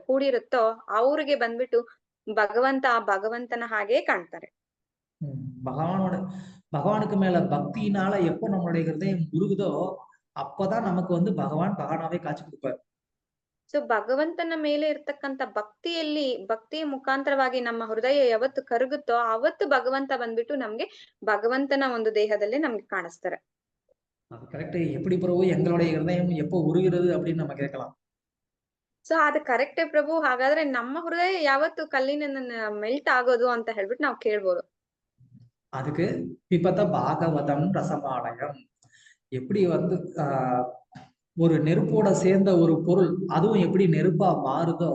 ಕೂಡಿರುತ್ತೋ ಅವ್ರಿಗೆ ಬಂದ್ಬಿಟ್ಟು ಭಗವಂತನ ಹಾಗೆ ಕಾಣ್ತಾರೆ. பகவானுக்கு மேல பக்தியினால எப்போ நம்மளுடைய ஹிருதயம் உருகுதோ அப்பதான் நமக்கு வந்து பகவானாவே காட்சி கொடுப்பாரு. ಸೊ ಭಗವಂತನ ಮೇಲೆ ಇರ್ತಕ್ಕಂತ ಭಕ್ತಿಯ ಮುಖಾಂತರವಾಗಿ ನಮ್ಮ ಹೃದಯ ಯಾವತ್ತು ಕರಗುತ್ತೋ ಅವತ್ತು ಭಗವಂತ ಬಂದ್ಬಿಟ್ಟು ನಮ್ಗೆ ಭಗವಂತನ ಒಂದು ದೇಹದಲ್ಲಿ ನಮ್ಗೆ ಕಾಣಿಸ್ತಾರೆ. அது கரெக்ட். எப்படி பிரபு எங்களுடைய ஹிருதயம் எப்போ உருகிறது அப்படின்னு நம்ம கேட்கலாம். ಸೊ ಅದು ಕರೆಕ್ಟೇ ಪ್ರಭು, ಹಾಗಾದ್ರೆ ನಮ್ಮ ಹೃದಯ ಯಾವತ್ತು ಕಲ್ಲಿನ ಮೆಲ್ಟ್ ಆಗೋದು ಅಂತ ಹೇಳ್ಬಿಟ್ಟು ನಾವು ಕೇಳ್ಬೋದು. அதுக்கு பிபத பாகவதம் ரசமாலயம். எப்படி வந்து ஒரு நெருப்போட சேர்ந்த ஒரு பொருள் அதுவும் எப்படி நெருப்பா மாறுதோ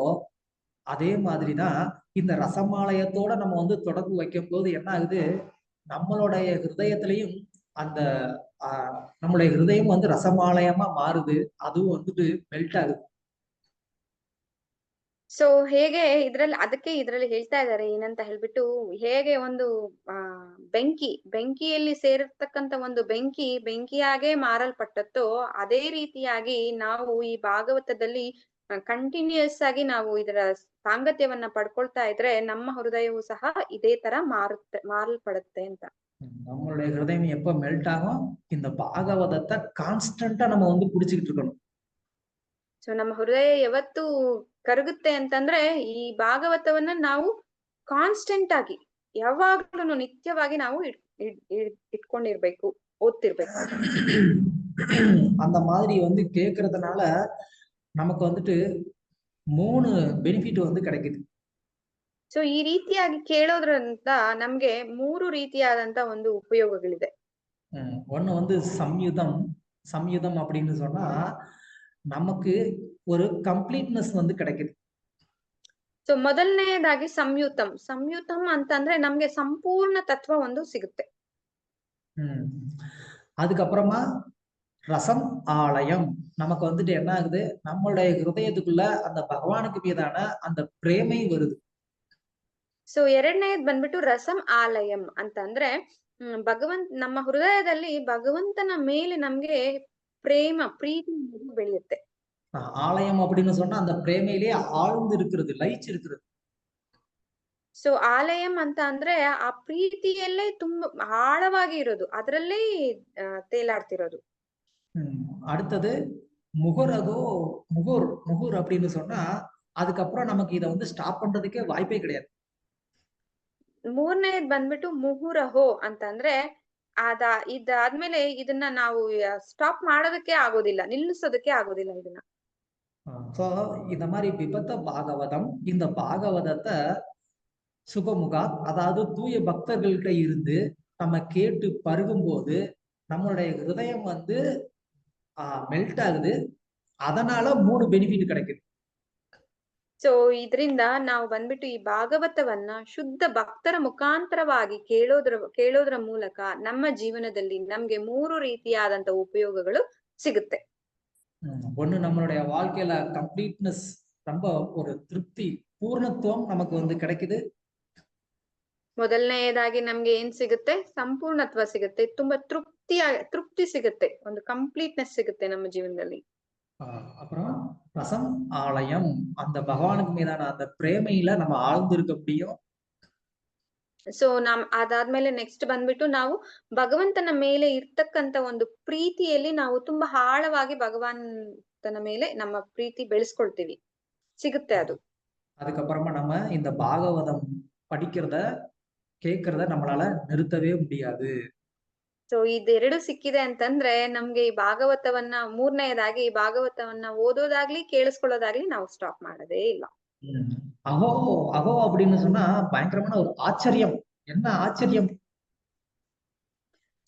அதே மாதிரிதான் இந்த ரசமாலயத்தோட நம்ம வந்து தொடர்பு வைக்கும் போது என்ன ஆகுது, நம்மளுடைய ஹிருதயத்திலையும் அந்த நம்மளுடைய ஹிருதயம் வந்து ரசமாலயமா மாறுது, அதுவும் வந்துட்டு மெல்ட் ஆகுது. ಸೊ ಹೇಗೆ ಇದ್ರಲ್ಲಿ ಹೇಳ್ತಾ ಇದ್ದಾರೆ ಏನಂತ ಹೇಳ್ಬಿಟ್ಟು, ಹೇಗೆ ಒಂದು ಬೆಂಕಿಯಲ್ಲಿ ಸೇರಿರ್ತಕ್ಕಂತ ಒಂದು ಬೆಂಕಿಯಾಗೆ ಮಾರಲ್ಪಟ್ಟತ್ತೋ, ಅದೇ ರೀತಿಯಾಗಿ ನಾವು ಈ ಭಾಗವತದಲ್ಲಿ ಕಂಟಿನ್ಯೂಸ್ ಆಗಿ ನಾವು ಇದರ ಸಾಂಗತ್ಯವನ್ನ ಪಡ್ಕೊಳ್ತಾ ಇದ್ರೆ ನಮ್ಮ ಹೃದಯವು ಸಹ ಇದೇ ತರ ಮಾರಲ್ಪಡುತ್ತೆ ಅಂತ. நம்மளுடைய ஹிருதயம் எப்ப மெல்ட் ஆகும், இந்த பாகவதத்தை கான்ஸ்டன்டா நம்ம வந்து பிடிச்சுக்கிட்டு இருக்கணும். ಸೊ ನಮ್ಮ ಹೃದಯ ಯಾವತ್ತು ಕರಗುತ್ತೆ ಅಂತಂದ್ರೆ ಈ ಭಾಗವತವನ್ನ ನಾವು ಕಾನ್ಸ್ಟೆಂಟ್ ಆಗಿ ಯಾವಾಗ್ಲೂ ನಿತ್ಯವಾಗಿ ನಾವು ಇಟ್ಕೊಂಡಿರ್ಬೇಕು, ಓದ್ತಿರ್ಬೇಕು. அந்த மாதிரி வந்து கேக்குறதுனால நமக்கு வந்துட்டு 3 பெனிஃபிட் வந்து கிடைக்குது. ಸೊ ಈ ರೀತಿಯಾಗಿ ಕೇಳೋದ್ರಿಂದ ನಮ್ಗೆ 3 ರೀತಿಯಾದಂತ ಒಂದು ಉಪಯೋಗಗಳಿದೆ. ஒண்ணு வந்து சம்யுதம் அப்படின்னு சொன்னா நமக்கு ஒரு ಕಂಪ್ಲೀಟ್ನೆಸ್ வந்து கிடைக்குது. ಸೊ ಮೊದಲನೆಯದಾಗಿ ಸಂಯುತಂ ಅಂತಂದ್ರೆ ನಮ್ಗೆ ಸಂಪೂರ್ಣ ತತ್ವ ಒಂದು ಸಿಗುತ್ತೆ. அதுக்கப்புறமா ரசம் ஆலயம், நமக்கு வந்துட்டு என்ன ஆகுது, நம்மளுடைய ஹிருதயத்துக்குள்ள அந்த பகவானுக்கு மீதான அந்த பிரேமை வருது. ಸೊ ಎರಡನೇದ್ ಬಂದ್ಬಿಟ್ಟು ರಸಂ ಆಲಯಂ ಅಂತಂದ್ರೆ ನಮ್ಮ ಹೃದಯದಲ್ಲಿ ಭಗವಂತನ ಮೇಲೆ ನಮ್ಗೆ ಪ್ರೀತಿ ಬೆಳೆಯುತ್ತೆ. ஆலயம் அப்படின்னு சொன்னா அந்த பிரேமையிலேயே ஆழ்ந்து இருக்கிறது, ಲಯಿச்சு இருக்கிறது. ಸೊ ಆಲಯಂ ಅಂತ ಅಂದ್ರೆ ಆ ಪ್ರೀತಿಯಲ್ಲೇ ತುಂಬಾ ಆಳವಾಗಿ ಇರೋದು, ಅದರಲ್ಲೇ ತೇಲಾಡ್ತಿರೋದು. அடுத்தது முகுர் அப்படின்னு சொன்னா அதுக்கப்புறம் நமக்கு இதை வந்து ஸ்டாப் பண்றதுக்கே வாய்ப்பே கிடையாது. ಮೂರನೇದ್ ಬಂದ್ಬಿಟ್ಟು ಮುಹುರಹೋ ಅಂತಂದ್ರೆ ಇದಾದ್ಮೇಲೆ ಇದನ್ನ ನಾವು ಸ್ಟಾಪ್ ಮಾಡೋದಕ್ಕೆ ಆಗೋದಿಲ್ಲ, ನಿಲ್ಲಿಸೋದಕ್ಕೆ ಆಗೋದಿಲ್ಲ ಇದನ್ನ. சோ இந்த மாதிரி விபத்த பாகவதம், இந்த பாகவதத்தை சுகமுகா, அதாவது தூய பக்தர்கள்ட்ட இருந்து நம்ம கேட்டு பருகும் போது நம்மளுடைய ஹிருதயம் வந்து மெல்ட் ஆகுது. அதனால 3 பெனிஃபிட் கிடைக்குது. ಸೊ ಇದರಿಂದ ನಾವು ಬಂದ್ಬಿಟ್ಟು ಈ ಭಾಗವತವನ್ನ ಶುದ್ಧ ಭಕ್ತರ ಮುಖಾಂತರವಾಗಿ ಕೇಳೋದ್ರ ಮೂಲಕ ನಮ್ಮ ಜೀವನದಲ್ಲಿ ನಮ್ಗೆ 3 ರೀತಿಯಾದಂತ ಉಪಯೋಗಗಳು ಸಿಗುತ್ತೆ. ஒண்ணு, நம்மளுடைய வாழ்க்கையில கம்ப்ளீட்னஸ், ரொம்ப ஒரு திருப்தி, பூர்ணத்துவம் நமக்கு வந்து கிடைக்குது. ಮೊದಲನೆಯದಾಗಿ ನಮ್ಗೆ ಏನ್ ಸಿಗುತ್ತೆ, ಸಂಪೂರ್ಣತ್ವ ಸಿಗುತ್ತೆ, ತುಂಬಾ ತೃಪ್ತಿ ಸಿಗುತ್ತೆ, ಒಂದು ಕಂಪ್ಲೀಟ್ನೆಸ್ ಸಿಗುತ್ತೆ ನಮ್ಮ ಜೀವನದಲ್ಲಿ. அப்புறம் ரசம் ஆலயம், அந்த பகவானுக்கு மீதான அந்த பிரேமையில நம்ம ஆழ்ந்து இருக்க முடியும். ಸೊ ಅದಾದ್ಮೇಲೆ ನೆಕ್ಸ್ಟ್ ಬಂದ್ಬಿಟ್ಟು ನಾವು ಭಗವಂತನ ಮೇಲೆ ಇರ್ತಕ್ಕಂತ ಒಂದು ಪ್ರೀತಿಯಲ್ಲಿ ನಾವು ತುಂಬಾ ಆಳವಾಗಿ ಭಗವಂತನ ಮೇಲೆ ನಮ್ಮ ಪ್ರೀತಿ ಬೆಳೆಸ್ಕೊಳ್ತೀವಿ, ಸಿಗುತ್ತೆ ಅದು. அதுக்கப்புறமா நம்ம இந்த பாகவதம் படிக்கிறத கேட்கறத நம்மளால நிறுத்தவே முடியாது. ಸೊ ಇದೆರಡು ಸಿಕ್ಕಿದೆ ಅಂತಂದ್ರೆ ನಮ್ಗೆ ಈ ಭಾಗವತವನ್ನ, ಮೂರನೆಯದಾಗಿ ಈ ಭಾಗವತವನ್ನ ಓದೋದಾಗ್ಲಿ ಕೇಳಿಸ್ಕೊಳ್ಳೋದಾಗ್ಲಿ ನಾವು ಸ್ಟಾಪ್ ಮಾಡೋದೇ ಇಲ್ಲ. அகோ அப்படின்னு சொன்னா பயங்கரமான ஒரு ஆச்சரியம். என்ன ஆச்சரியம்?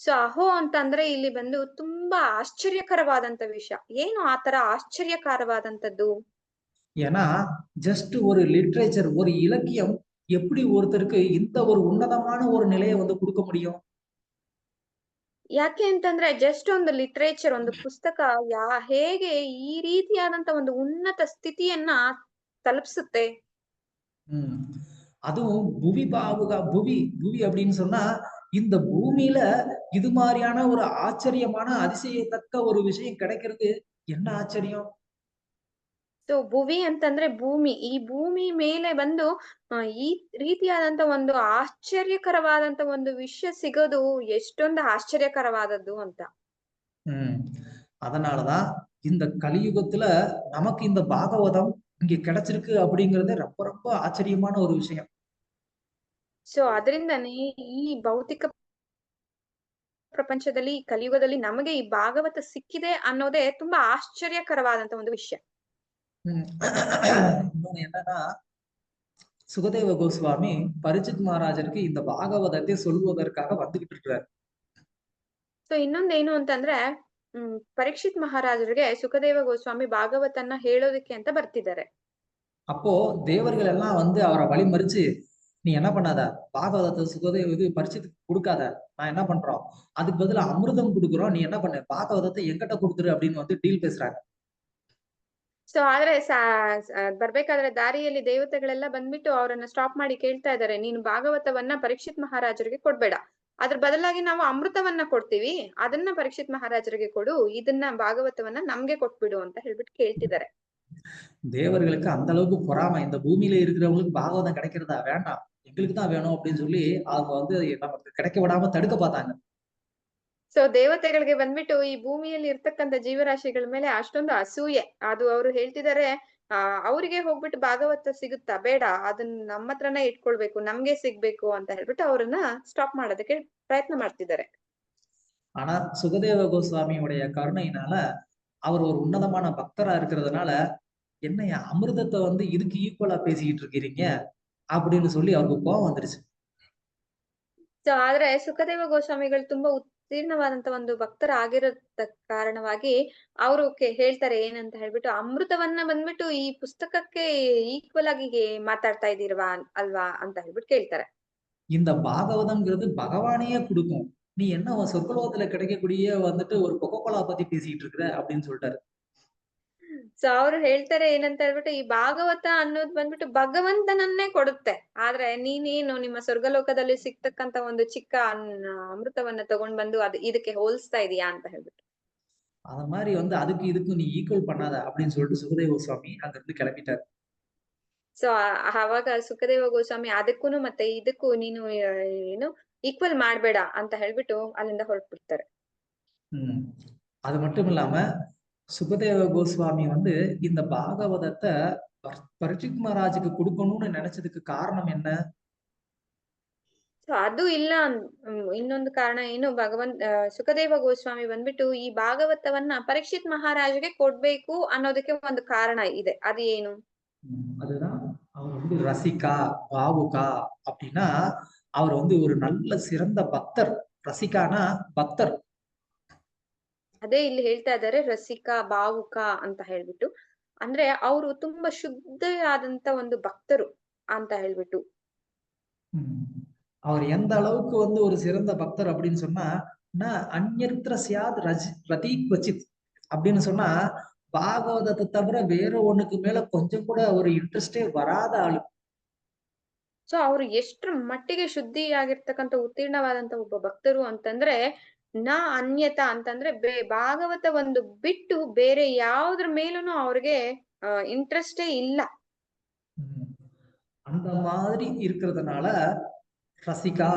ಸೊ ಅಹೋ ಅಂತಂದ್ರೆ ಇಲ್ಲಿ ಬಂದು ತುಂಬಾ ಆಶ್ಚರ್ಯಕರವಾದಂತ ವಿಷಯ. ಏನು ಆತರ ಆಶ್ಚರ್ಯಕರವಾದಂತದ್ದು? ஏன்னா ஜஸ்ட் ஒரு லிட்ரேச்சர், ஒரு இலக்கியம் எப்படி ஒருத்தருக்கு இந்த ஒரு உன்னதமான ஒரு நிலையை வந்து கொடுக்க முடியும்? ಯಾಕೆ ಅಂತಂದ್ರೆ ಜಸ್ಟ್ ಒಂದು ಲಿಟ್ರೇಚರ್, ಒಂದು ಪುಸ್ತಕ ಹೇಗೆ ಈ ರೀತಿಯಾದಂತ ಒಂದು ಉನ್ನತ ಸ್ಥಿತಿಯನ್ನ ತಲುಪಿಸುತ್ತೆ? அதுவும் புவி அப்படின்னு சொன்னா இந்த பூமியில இது மாதிரியான ஒரு ஆச்சரியமான அதிசயத்தக்க ஒரு விஷயம் கிடைக்கிறது என்ன ஆச்சரியம்? ಸೊ ಭುವಿ ಅಂತಂದ್ರೆ ಭೂಮಿ, ಈ ಭೂಮಿ ಮೇಲೆ ಬಂದು ಈ ರೀತಿಯಾದಂತ ಒಂದು ಆಶ್ಚರ್ಯಕರವಾದಂತ ಒಂದು ವಿಷಯ ಸಿಗೋದು ಎಷ್ಟೊಂದು ಆಶ್ಚರ್ಯಕರವಾದದ್ದು ಅಂತ. அதனாலதான் இந்த கலியுகத்துல நமக்கு இந்த பாகவதம் இங்க கிடைச்சிருக்கு அப்படிங்கறதே ரொம்ப ரொம்ப ஆச்சரியமான ஒரு விஷயம். ಸೊ ಅದರಿಂದನೇ ಈ ಭೌತಿಕ ಪ್ರಪಂಚದಲ್ಲಿ, ಕಲಿಯುಗದಲ್ಲಿ ನಮಗೆ ಈ ಭಾಗವತ ಸಿಕ್ಕಿದೆ ಅನ್ನೋದೇ ತುಂಬಾ ಆಶ್ಚರ್ಯಕರವಾದಂತ ಒಂದು ವಿಷಯ. இன்னொன்னு என்னன்னா, சுகதேவ கோஸ்வாமி பரிச்சித் மகாராஜருக்கு இந்த பாகவதத்தை சொல்வதற்காக வந்துகிட்டு இருக்கிறார். ಸೊ ಇನ್ನೊಂದೇನು ಅಂತಂದ್ರೆ ಪರೀಕ್ಷಿತ್ ಮಹಾರಾಜರಿಗೆ ಸುಖದೇವ ಗೋಸ್ವಾಮಿ ಭಾಗವತನ್ನ ಹೇಳೋದಕ್ಕೆ ಅಂತ ಬರ್ತಿದ್ದಾರೆ. அப்போ தேவர்கள் எல்லாம் வந்து அவரை வழிமறிச்சு, நீ என்ன பண்ணாத, பாகவதத்தை சுகதேவ பரிச்சித்துக்கு கொடுக்காத, நான் என்ன பண்றோம், அதுக்கு பதிலா அமிர்தம் கொடுக்குறோம், நீ என்ன பண்ண, பாகவதத்தை எங்கிட்ட கொடுத்துரு அப்படின்னு வந்து டீல் பேசுறாங்க. ಸೊ ಆದ್ರೆ ಬರ್ಬೇಕಾದ್ರೆ ದಾರಿಯಲ್ಲಿ ದೇವತೆಗಳೆಲ್ಲ ಬಂದ್ಬಿಟ್ಟು ಅವರನ್ನ ಸ್ಟಾಪ್ ಮಾಡಿ ಕೇಳ್ತಾ ಇದ್ದಾರೆ, ನೀನು ಭಾಗವತವನ್ನ ಪರೀಕ್ಷಿತ್ ಮಹಾರಾಜರಿಗೆ ಕೊಡ್ಬೇಡ, ಅದ್ರ ಬದಲಾಗಿ ನಾವು ಅಮೃತವನ್ನ ಕೊಡ್ತೀವಿ, ಅದನ್ನ ಪರೀಕ್ಷಿತ್ ಮಹಾರಾಜರಿಗೆ ಕೊಡು, ಇದನ್ನ ಭಾಗವತವನ್ನ ನಮ್ಗೆ ಕೊಟ್ಬಿಡು ಅಂತ ಹೇಳ್ಬಿಟ್ಟು ಕೇಳ್ತಿದ್ದಾರೆ. தேவர்களுக்கு அந்த அளவுக்கு பொறாமை, இந்த பூமியில இருக்கிறவங்களுக்கு பாகவதம் கிடைக்கிறதா, வேண்டாம் எங்களுக்கு தான் வேணும் அப்படின்னு சொல்லி அவங்க வந்து நமக்கு கிடைக்க விடாம தடுக்க பார்த்தாங்க. ಸೊ ದೇವತೆಗಳಿಗೆ ಬಂದ್ಬಿಟ್ಟು ಈ ಭೂಮಿಯಲ್ಲಿ ಇರ್ತಕ್ಕಂಥ ಜೀವರಾಶಿಗಳ ಮೇಲೆ ಅಷ್ಟೊಂದು ಅಸೂಯೆ, ಅದು ಅವರು ಹೇಳ್ತಿದ್ದಾರೆ, ಅವ್ರಿಗೆ ಹೋಗ್ಬಿಟ್ಟು ಭಾಗವತ ಸಿಗುತ್ತಾ, ಬೇಡ, ಅದನ್ನ ನಮ್ಮ ಹತ್ರನೇ ಇಟ್ಕೊಳ್ಬೇಕು, ನಮ್ಗೆ ಸಿಗ್ಬೇಕು ಅಂತ ಹೇಳ್ಬಿಟ್ಟು ಅವ್ರನ್ನ ಸ್ಟಾಪ್ ಮಾಡೋದಕ್ಕೆ ಪ್ರಯತ್ನ ಮಾಡ್ತಿದ್ದಾರೆ. ஆனா சுகதேவ கோஸ்வாமியுடைய கருணையினால அவர் ஒரு உன்னதமான பக்தரா இருக்கிறதுனால, என்னைய அமிர்தத்தை வந்து இதுக்கு ஈக்குவலா பேசிக்கிட்டு இருக்கிறீங்க அப்படின்னு சொல்லி அவருக்கு கோபம் வந்துருச்சு. ಸೊ ಆದ್ರೆ ಸುಖದೇವ ಗೋಸ್ವಾಮಿಗಳು ತುಂಬಾ ಉತ್ತೀರ್ಣವಾದಂತ ಒಂದು ಭಕ್ತರ ಆಗಿರೋದ ಕಾರಣವಾಗಿ ಅವರು ಹೇಳ್ತಾರೆ ಏನಂತ ಹೇಳ್ಬಿಟ್ಟು, ಅಮೃತವನ್ನ ಬಂದ್ಬಿಟ್ಟು ಈ ಪುಸ್ತಕಕ್ಕೆ ಈಕ್ವಲ್ ಆಗಿ ಮಾತಾಡ್ತಾ ಇದ್ದೀರವಾ ಅಲ್ವಾ ಅಂತ ಹೇಳ್ಬಿಟ್ಟು ಕೇಳ್ತಾರೆ. இந்த பாகவதம்ங்கிறது பகவானையே கொடுக்கும், நீ என்ன உன் சொர்க்கலோகத்துல கிடைக்கக்கூடிய வந்துட்டு ஒரு கொக்கோகோலா பத்தி பேசிட்டு இருக்கிற அப்படின்னு சொல்லிட்டாரு. ಸೊ ಅವ್ರು ಹೇಳ್ತಾರೆ ಏನಂತ ಹೇಳ್ಬಿಟ್ಟು, ಈ ಭಾಗವತ ಅನ್ನೋದು ಬಂದ್ಬಿಟ್ಟು ಭಗವಂತನನ್ನೇ ಕೊಡುತ್ತೆ, ಆದ್ರೆ ನೀನೇನು ನಿಮ್ಮ ಸ್ವರ್ಗಲೋಕದಲ್ಲಿ ಸಿಗ್ತಕ್ಕಂತ ಒಂದು ಚಿಕ್ಕ ಅಮೃತವನ್ನ ತಗೊಂಡ್ ಬಂದು ಇದಕ್ಕೆ ಹೋಲಿಸ್ತಾ ಇದೀಯಾ ಅಂತ ಹೇಳ್ಬಿಟ್ಟು. ಅದ மாதிரி வந்து அதுக்கு இதுக்கும் நீ ஈக்குவல் பண்ணாத அப்படின்னு சொல்லிட்டு சுகதேவ கோஸ்வாமி அங்க இருந்து கிளம்பிட்டாரு. ಸೊ ಅವಾಗ ಸುಖದೇವ ಗೋಸ್ವಾಮಿ ಅದಕ್ಕೂನು ಮತ್ತೆ ಇದಕ್ಕೂ ನೀನು ಏನು ಈಕ್ವಲ್ ಮಾಡ್ಬೇಡ ಅಂತ ಹೇಳ್ಬಿಟ್ಟು ಅಲ್ಲಿಂದ ಹೊರಟ್ಬಿಡ್ತಾರೆ. அது மட்டும் இல்லாம சுகதேவ கோஸ்வாமி வந்து இந்த பாகவதத்தை பரீட்சித் மகாராஜுக்கு கொடுக்கணும்னு நினைச்சதுக்கு காரணம் என்ன? ಸೊ ಅದು ಇಲ್ಲ, ಇನ್ನೊಂದು ಕಾರಣ ಏನು, ಸುಖದೇವ ಗೋಸ್ವಾಮಿ ಬಂದ್ಬಿಟ್ಟು ಈ ಭಾಗವತವನ್ನ ಪರೀಕ್ಷಿತ್ ಮಹಾರಾಜಗೆ ಕೊಡ್ಬೇಕು ಅನ್ನೋದಕ್ಕೆ ಒಂದು ಕಾರಣ ಇದೆ, ಅದು ಏನು? அதுதான் அவர் வந்து ரசிகா பாவுகா அப்படின்னா அவர் வந்து ஒரு நல்ல சிறந்த பக்தர். ரசிகானா பக்தர். ಅದೇ ಇಲ್ಲಿ ಹೇಳ್ತಾ ಇದ್ದಾರೆ, ರಸಿಕಾ ಭಾವುಕ ಅಂತ ಹೇಳ್ಬಿಟ್ಟು, ಅಂದ್ರೆ ಅವರು ತುಂಬಾ ಶುದ್ಧವಾದಂತ ಒಂದು ಭಕ್ತರು ಅಂತ ಹೇಳ್ಬಿಟ್ಟು. அவர் எந்த அளவுக்கு வந்து ஒரு சிறந்த பக்தர் அப்படின்னு சொன்னா, அந்யத்ர சியாத் ரதீக் வச்சித் அப்படின்னு சொன்னா, ಭಾಗವತத்தை தவிர வேற ஒண்ணுக்கு மேல கொஞ்சம் கூட ஒரு ಇಂಟ್ರೆಸ್ಟೇ ವರಾದ ಆಳು. ಸೊ ಅವ್ರು ಎಷ್ಟ್ರ ಮಟ್ಟಿಗೆ ಶುದ್ಧಿಯಾಗಿರ್ತಕ್ಕಂಥ ಉತ್ತೀರ್ಣವಾದಂತ ಒಬ್ಬ ಭಕ್ತರು ಅಂತಂದ್ರೆ, ಅನ್ಯತಾ ಅಂತಂದ್ರೆ ಭಾಗವತ ಒಂದು ಬಿಟ್ಟು ಬೇರೆ ಯಾವ್ದ್ರ ಮೇಲೂ ಅವ್ರಿಗೆ ಇಂಟ್ರೆಸ್ಟೇ ಇಲ್ಲ. அந்த மாதிரி இருக்கிறதுனால ரசிகா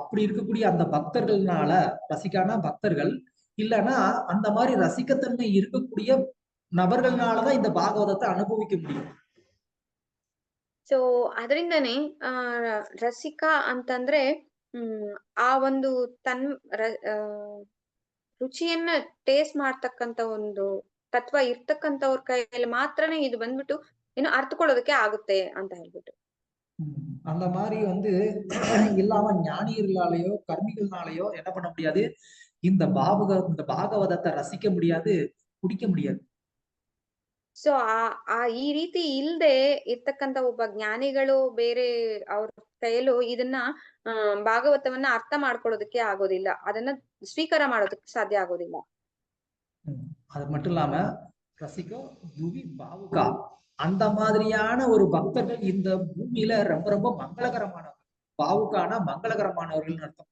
அப்படி இருக்கக்கூடிய அந்த பக்தர்கள்னால, ரசிகானா பக்தர்கள், இல்லைன்னா அந்த மாதிரி ரசிக்கத்தன்மை இருக்கக்கூடிய நபர்கள்னாலதான் இந்த பாகவதத்தை அனுபவிக்க முடியும். ಸೊ ಅದರಿಂದನೇ ರಸಿಕಾ ಅಂತಂದ್ರೆ ಆ ಒಂದು ರುಚಿಯನ್ನ ಟೇಸ್ಟ್ ಮಾಡ್ತಕ್ಕಂತ ಒಂದು ತತ್ವ ಇರ್ತಕ್ಕಂಥವ್ರ ಕೈಯಲ್ಲಿ ಮಾತ್ರನೇ ಇದು ಬಂದ್ಬಿಟ್ಟು ಇನ್ನು ಅರ್ಥಕೊಳ್ಳೋದಕ್ಕೆ ಆಗುತ್ತೆ ಅಂತ ಹೇಳ್ಬಿಟ್ಟು. அந்த மாதிரி வந்து இல்லாம ஞானிகளாலேயோ கர்மிகள்னாலேயோ என்ன பண்ண முடியாது, இந்த பாகவதத்தை ரசிக்க முடியாது, குடிக்க முடியாது. ಸೊ ಈ ರೀತಿ ಇಲ್ದೆ ಇರ್ತಕ್ಕಂತ ಒಬ್ಬ ಜ್ಞಾನಿಗಳು ಬೇರೆ ಅವ್ರ ಕೈಯಲ್ಲೂ ಇದನ್ನ ಭಾಗವತವನ್ನ ಅರ್ಥ ಮಾಡ್ಕೊಳ್ಳೋದಕ್ಕೆ ಆಗೋದಿಲ್ಲ, ಅದನ್ನ ಸ್ವೀಕಾರ ಮಾಡೋದಕ್ಕೆ ಸಾಧ್ಯ ಆಗೋದಿಲ್ಲ. அது மட்டும் இல்லாம ரசிகோ புவி பாவுகா அந்த மாதிரியான ஒரு பக்தர்கள் இந்த பூமியில ரொம்ப ரொம்ப மங்களகரமானவர்கள். பாவுகானா மங்களகரமானவர்கள் அர்த்தம்.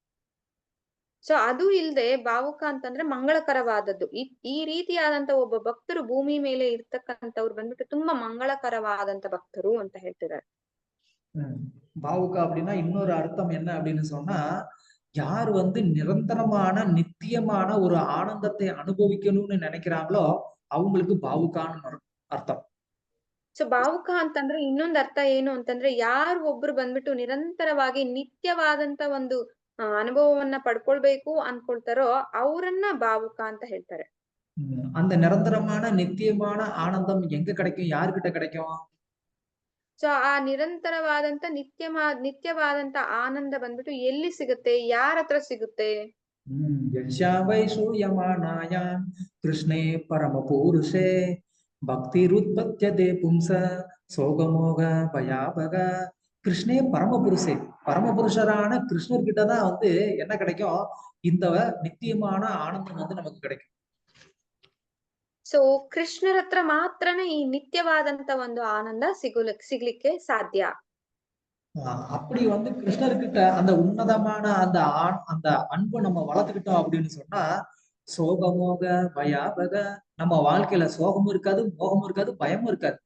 ಸೊ ಅದು ಇಲ್ದೆ ಭಾವುಕ ಅಂತಂದ್ರೆ ಮಂಗಳಕರವಾದದ್ದು. ಈ ರೀತಿಯಾದಂತ ಒಬ್ಬ ಭಕ್ತರು ಭೂಮಿ ಮೇಲೆ ಇರ್ತಕ್ಕಂಥವ್ರು ಬಂದ್ಬಿಟ್ಟು ತುಂಬಾ ಮಂಗಳಕರವಾದಂತ ಭಕ್ತರು ಅಂತ ಹೇಳ್ತಿದ್ದಾರೆ. பாவுகா அப்படின்னா இன்னொரு அர்த்தம் என்ன அப்படின்னு சொன்னா, யார் வந்து நிரந்தரமான நித்தியமான ஒரு ஆனந்தத்தை அனுபவிக்கணும்னு நினைக்கிறாங்களோ அவங்களுக்கு பாவுகான்னு ಅರ್ಥ. ಸೊ ಭಾವುಕ ಅಂತಂದ್ರೆ ಇನ್ನೊಂದು ಅರ್ಥ ಏನು ಅಂತಂದ್ರೆ, ಯಾರು ಒಬ್ರು ಬಂದ್ಬಿಟ್ಟು ನಿರಂತರವಾಗಿ ನಿತ್ಯವಾದಂತ ಒಂದು ಅನುಭವವನ್ನ ಪಡ್ಕೊಳ್ಬೇಕು ಅನ್ಕೊಳ್ತಾರೋ ಅವರನ್ನ ಭಾವುಕ ಅಂತ ಹೇಳ್ತಾರೆ. அந்த நிரந்தரமான நித்தியமான ஆனந்தம் எங்க கிடைக்கும், யாருக்கிட்ட கிடைக்கும்? ಸೊ ಆ ನಿರಂತರವಾದಂತ ನಿತ್ಯವಾದಂತ ಆನಂದ ಬಂದ್ಬಿಟ್ಟು ಎಲ್ಲಿ ಸಿಗುತ್ತೆ, ಯಾರ ಹತ್ರ ಸಿಗುತ್ತೆ? ಕೃಷ್ಣೇ ಪರಮ ಪುರುಷೇ ಭಕ್ತಿರುತ್ಪತ್ಯತೆ ಪುಂಸ சோகமோக பயாபக. கிருஷ்ணே பரமபுருஷே, பரமபுருஷரான கிருஷ்ணர்கிட்டதான் வந்து என்ன கிடைக்கும், இந்த நித்தியமான ஆனந்தம் வந்து நமக்கு கிடைக்கும். ಸೊ ಕೃಷ್ಣರ ಹತ್ರ ಮಾತ್ರನೇ ಈ ನಿತ್ಯವಾದಂತ ಒಂದು ಆನಂದ ಸಿಗ್ಲಿಕ್ಕೆ ಸಾಧ್ಯ. அப்படி வந்து கிருஷ்ணர்கிட்ட அந்த உன்னதமான அந்த அன்பை நம்ம வளர்த்துக்கிட்டோம் அப்படின்னு சொன்னா சோகமோக பயாபக நம்ம வாழ்க்கையில சோகமும் இருக்காது, மோகமும் இருக்காது, பயமும் இருக்காது.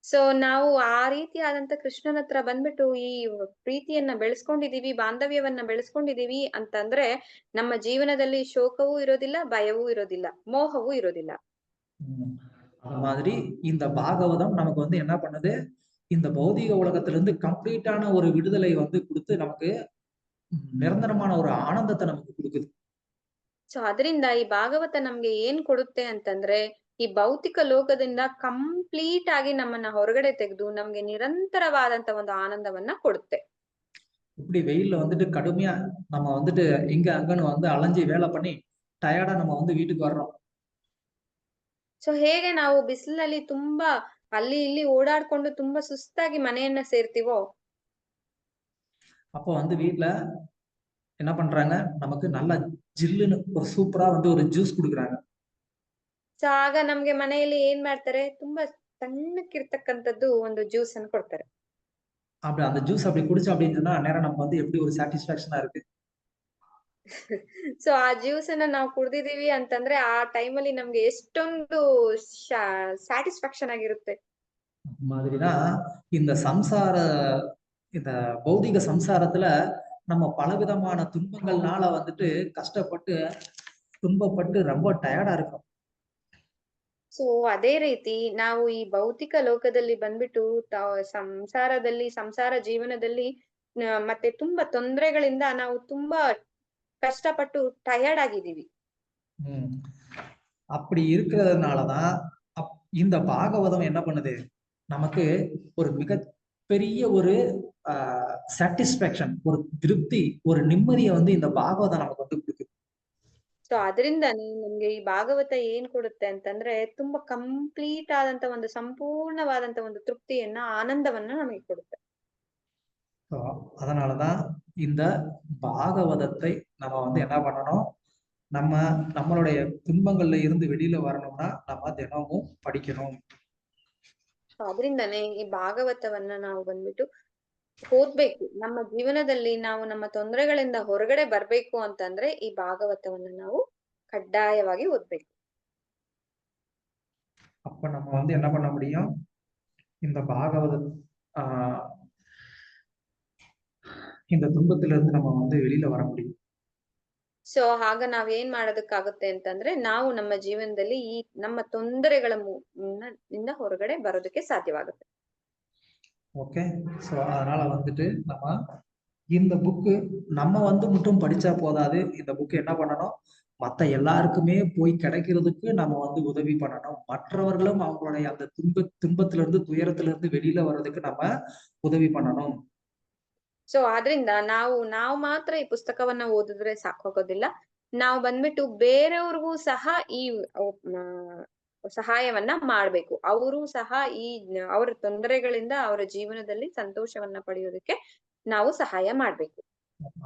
ಸೊ ನಾವು ಆ ರೀತಿಯಾದಂತ ಕೃಷ್ಣನ ಹತ್ರ ಬಂದ್ಬಿಟ್ಟು ಈ ಪ್ರೀತಿಯನ್ನ ಬೆಳೆಸ್ಕೊಂಡಿದೀವಿ, ಬಾಂಧವ್ಯವನ್ನ ಬೆಳೆಸ್ಕೊಂಡಿದೀವಿ ಅಂತಂದ್ರೆ ನಮ್ಮ ಜೀವನದಲ್ಲಿ ಶೋಕವೂ ಇರೋದಿಲ್ಲ, ಭಯವೂ ಇರೋದಿಲ್ಲ, ಮೋಹವೂ ಇರೋದಿಲ್ಲ. அது மாதிரி இந்த பாகவதம் நமக்கு வந்து என்ன பண்ணுது, இந்த பௌதிக உலகத்துல இருந்து கம்ப்ளீட்டான ஒரு விடுதலை வந்து கொடுத்து நமக்கு நிரந்தரமான ஒரு ஆனந்தத்தை நமக்கு கொடுக்குது. ಸೊ ಅದರಿಂದ ಈ ಭಾಗವತ ನಮ್ಗೆ ಏನ್ ಕೊಡುತ್ತೆ ಅಂತಂದ್ರೆ ಈ ಭೌತಿಕ ಲೋಕದಿಂದ ಕಂಪ್ಲೀಟ್ ಆಗಿ ನಮ್ಮನ್ನ ಹೊರಗಡೆ ತೆಗೆದು ನಮ್ಗೆ ನಿರಂತರವಾದಂತ ಒಂದು ಆನಂದವನ್ನ ಕೊಡುತ್ತೆ. இப்படி வெயில்ல வந்துட்டு கடுமையா நம்ம வந்துட்டு இங்க அங்கன்னு வந்து அலைஞ்சு வேலை பண்ணி டயர்டா நம்ம வந்து வீட்டுக்கு வர்றோம். ಸೊ ಹೇಗೆ ನಾವು ಬಿಸಿಲಿನಲ್ಲಿ ತುಂಬಾ ಅಲ್ಲಿ ಇಲ್ಲಿ ಓಡಾಡ್ಕೊಂಡು ತುಂಬಾ ಸುಸ್ತಾಗಿ ಮನೆಯನ್ನ ಸೇರ್ತೀವೋ அப்போ வந்து வீட்டுல என்ன பண்றாங்க, நமக்கு நல்லா ஜில்லுன்னு ஒரு சூப்பரா வந்து ஒரு ஜூஸ் குடுக்குறாங்க. ಸೊ ಆಗ ನಮ್ಗೆ ಮನೆಯಲ್ಲಿ ಏನ್ ಮಾಡ್ತಾರೆ, ತುಂಬಾ ತಣ್ಣಕ್ಕಿರ್ತಕ್ಕಂಥದ್ದು ಒಂದು ಜ್ಯೂಸ್ ಅನ್ನು ಕೊಡ್ತಾರೆ. அப்படி அந்த ஜூஸ் அப்படி குடிச்சோம் அப்படின்னு சொன்னா நேரம் நமக்கு வந்து எப்படி ஒரு சாட்டிஸ்பாக்சனா இருக்கு. ಸೊ ಆ ಜ್ಯೂಸ್ ಅನ್ನ ನಾವು ಕುಡ್ದಿದೀವಿ ಅಂತಂದ್ರೆ ಆ ಟೈಮಲ್ಲಿ ನಮ್ಗೆ ಎಷ್ಟೊಂದು ಸ್ಯಾಟಿಸ್ಫ್ಯಾಕ್ಷನ್ ಆಗಿರುತ್ತೆ. மாதிரிதான் இந்த இந்த பௌதிக சம்சாரத்துல நம்ம பலவிதமான துன்பங்கள்னால வந்துட்டு கஷ்டப்பட்டு துன்பப்பட்டு ரொம்ப டயர்டா இருக்கோம். ಸೊ ಅದೇ ರೀತಿ ನಾವು ಈ ಭೌತಿಕ ಲೋಕದಲ್ಲಿ ಬಂದ್ಬಿಟ್ಟು ಸಂಸಾರ ಜೀವನದಲ್ಲಿ ಮತ್ತೆ ತುಂಬಾ ತೊಂದರೆಗಳಿಂದ ನಾವು ತುಂಬಾ ಕಷ್ಟಪಟ್ಟು ಟಯರ್ಡ್ ಆಗಿದ್ದೀವಿ. அப்படி இருக்கிறதுனாலதான் இந்த பாகவதம் என்ன பண்ணுது, நமக்கு ஒரு மிகப்பெரிய ஒரு சாட்டிஸ்பாக்சன், ஒரு திருப்தி, ஒரு நிம்மதியை வந்து இந்த பாகவதம் நமக்கு வந்து கொடுக்குது. ಸೊ ಅದರಿಂದಾನೇ ನಮ್ಗೆ ಈ ಭಾಗವತ ಏನ್ ಕೊಡುತ್ತೆ ಅಂತಂದ್ರೆ ತುಂಬಾ ಕಂಪ್ಲೀಟ್ ಆದಂತ ಒಂದು ಸಂಪೂರ್ಣವಾದಂತ ಒಂದು ತೃಪ್ತಿಯನ್ನ, ಆನಂದವನ್ನ ನಮಗೆ ಕೊಡುತ್ತೆ. அதனாலதான் இந்த பாகவதத்தை நம்ம வந்து என்ன பண்ணணும், நம்மளுடைய துன்பங்கள்ல இருந்து வெளியில வரணும்னா நம்ம தினமும் படிக்கணும். ಅದರಿಂದಾನೇ ಈ ಭಾಗವತವನ್ನ ನಾವು ಬಂದ್ಬಿಟ್ಟು ಓದ್ಬೇಕು. ನಮ್ಮ ಜೀವನದಲ್ಲಿ ನಾವು ನಮ್ಮ ತೊಂದರೆಗಳಿಂದ ಹೊರಗಡೆ ಬರ್ಬೇಕು ಅಂತಂದ್ರೆ ಈ ಭಾಗವತವನ್ನ ನಾವು ಕಡ್ಡಾಯವಾಗಿ ಓದ್ಬೇಕು. அப்ப நம்ம வந்து என்ன பண்ண முடியும், இந்த பாகவத இந்த துன்பத்துல இருந்து நம்ம வந்து வெளியில வர முடியும். ಸೊ ಆಗ ನಾವ್ ಏನ್ ಮಾಡೋದಕ್ಕಾಗುತ್ತೆ ಅಂತಂದ್ರೆ ನಾವು ನಮ್ಮ ಜೀವನದಲ್ಲಿ ಈ ನಮ್ಮ ತೊಂದರೆಗಳ ಇಂದ ಹೊರಗಡೆ ಬರೋದಕ್ಕೆ ಸಾಧ್ಯವಾಗುತ್ತೆ. ஓகே, ஸோ அதனால வந்துட்டு நம்ம இந்த புக்கு நம்ம வந்து மட்டும் படிச்சா போதாது, இந்த புக்கு என்ன பண்ணணும், மற்ற எல்லாருக்குமே போய் கிடைக்கிறதுக்கு நம்ம வந்து உதவி பண்ணணும். மற்றவர்களும் அவங்களுடைய அந்த துன்பத்துல இருந்து துயரத்துல இருந்து வெளியில வர்றதுக்கு நம்ம உதவி பண்ணணும். ಸೊ ಆದ್ರಿಂದ ನಾವು ಮಾತ್ರ ಈ ಪುಸ್ತಕವನ್ನ ಓದಿದ್ರೆ ಸಾಕೋಗೋದಿಲ್ಲ. ನಾವು ಬಂದ್ಬಿಟ್ಟು ಬೇರೆಯವ್ರಿಗೂ ಸಹ ಈ ಸಹಾಯವನ್ನ ಮಾಡ್ಬೇಕು. ಅವರು ಸಹ ಈ ಅವರ ತೊಂದರೆಗಳಿಂದ ಅವರ ಜೀವನದಲ್ಲಿ ಸಂತೋಷವನ್ನ ಪಡೆಯೋದಕ್ಕೆ ನಾವು ಸಹಾಯ ಮಾಡ್ಬೇಕು.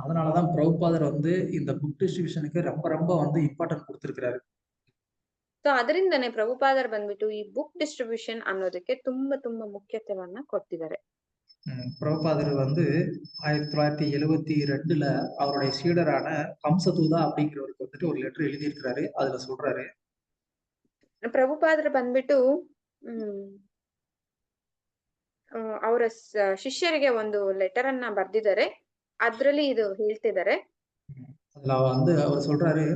அதனாலதான் பிரபுபாதர் வந்து இந்த புக் டிஸ்ட்ரிபியூஷனுக்கு ரொம்ப ரொம்ப வந்து இம்பார்ட்டன்ட் கொடுத்திருக்கிறாரு. ಸೊ ಅದರಿಂದನೇ ಪ್ರಭುಪಾದರ್ ಬಂದ್ಬಿಟ್ಟು ಈ ಬುಕ್ ಡಿಸ್ಟ್ರಿಬ್ಯೂಷನ್ ಅನ್ನೋದಕ್ಕೆ ತುಂಬಾ ತುಂಬಾ ಮುಖ್ಯತ್ವವನ್ನ ಕೊಡ್ತಿದ್ದಾರೆ. பிரபுபாதர் வந்து 1972 அவருடைய சீடரான கம்சதூதா அப்படிங்கிறவருக்கு வந்துட்டு ஒரு லெட்டர் எழுதியிருக்கிறாரு. அதுல சொல்றாரு, ಪ್ರಭುಪಾದರ್ ಬಂದ್ಬಿಟ್ಟು ಅವರ ಶಿಷ್ಯರಿಗೆ ಒಂದು ಲೆಟರ್ ಅನ್ನ ಬರ್ದಿದ್ದಾರೆ. ಅದ್ರಲ್ಲಿ ಇದು ಹೇಳ್ತಿದ್ದಾರೆ. அதுல வந்து அவர் சொல்றாரு,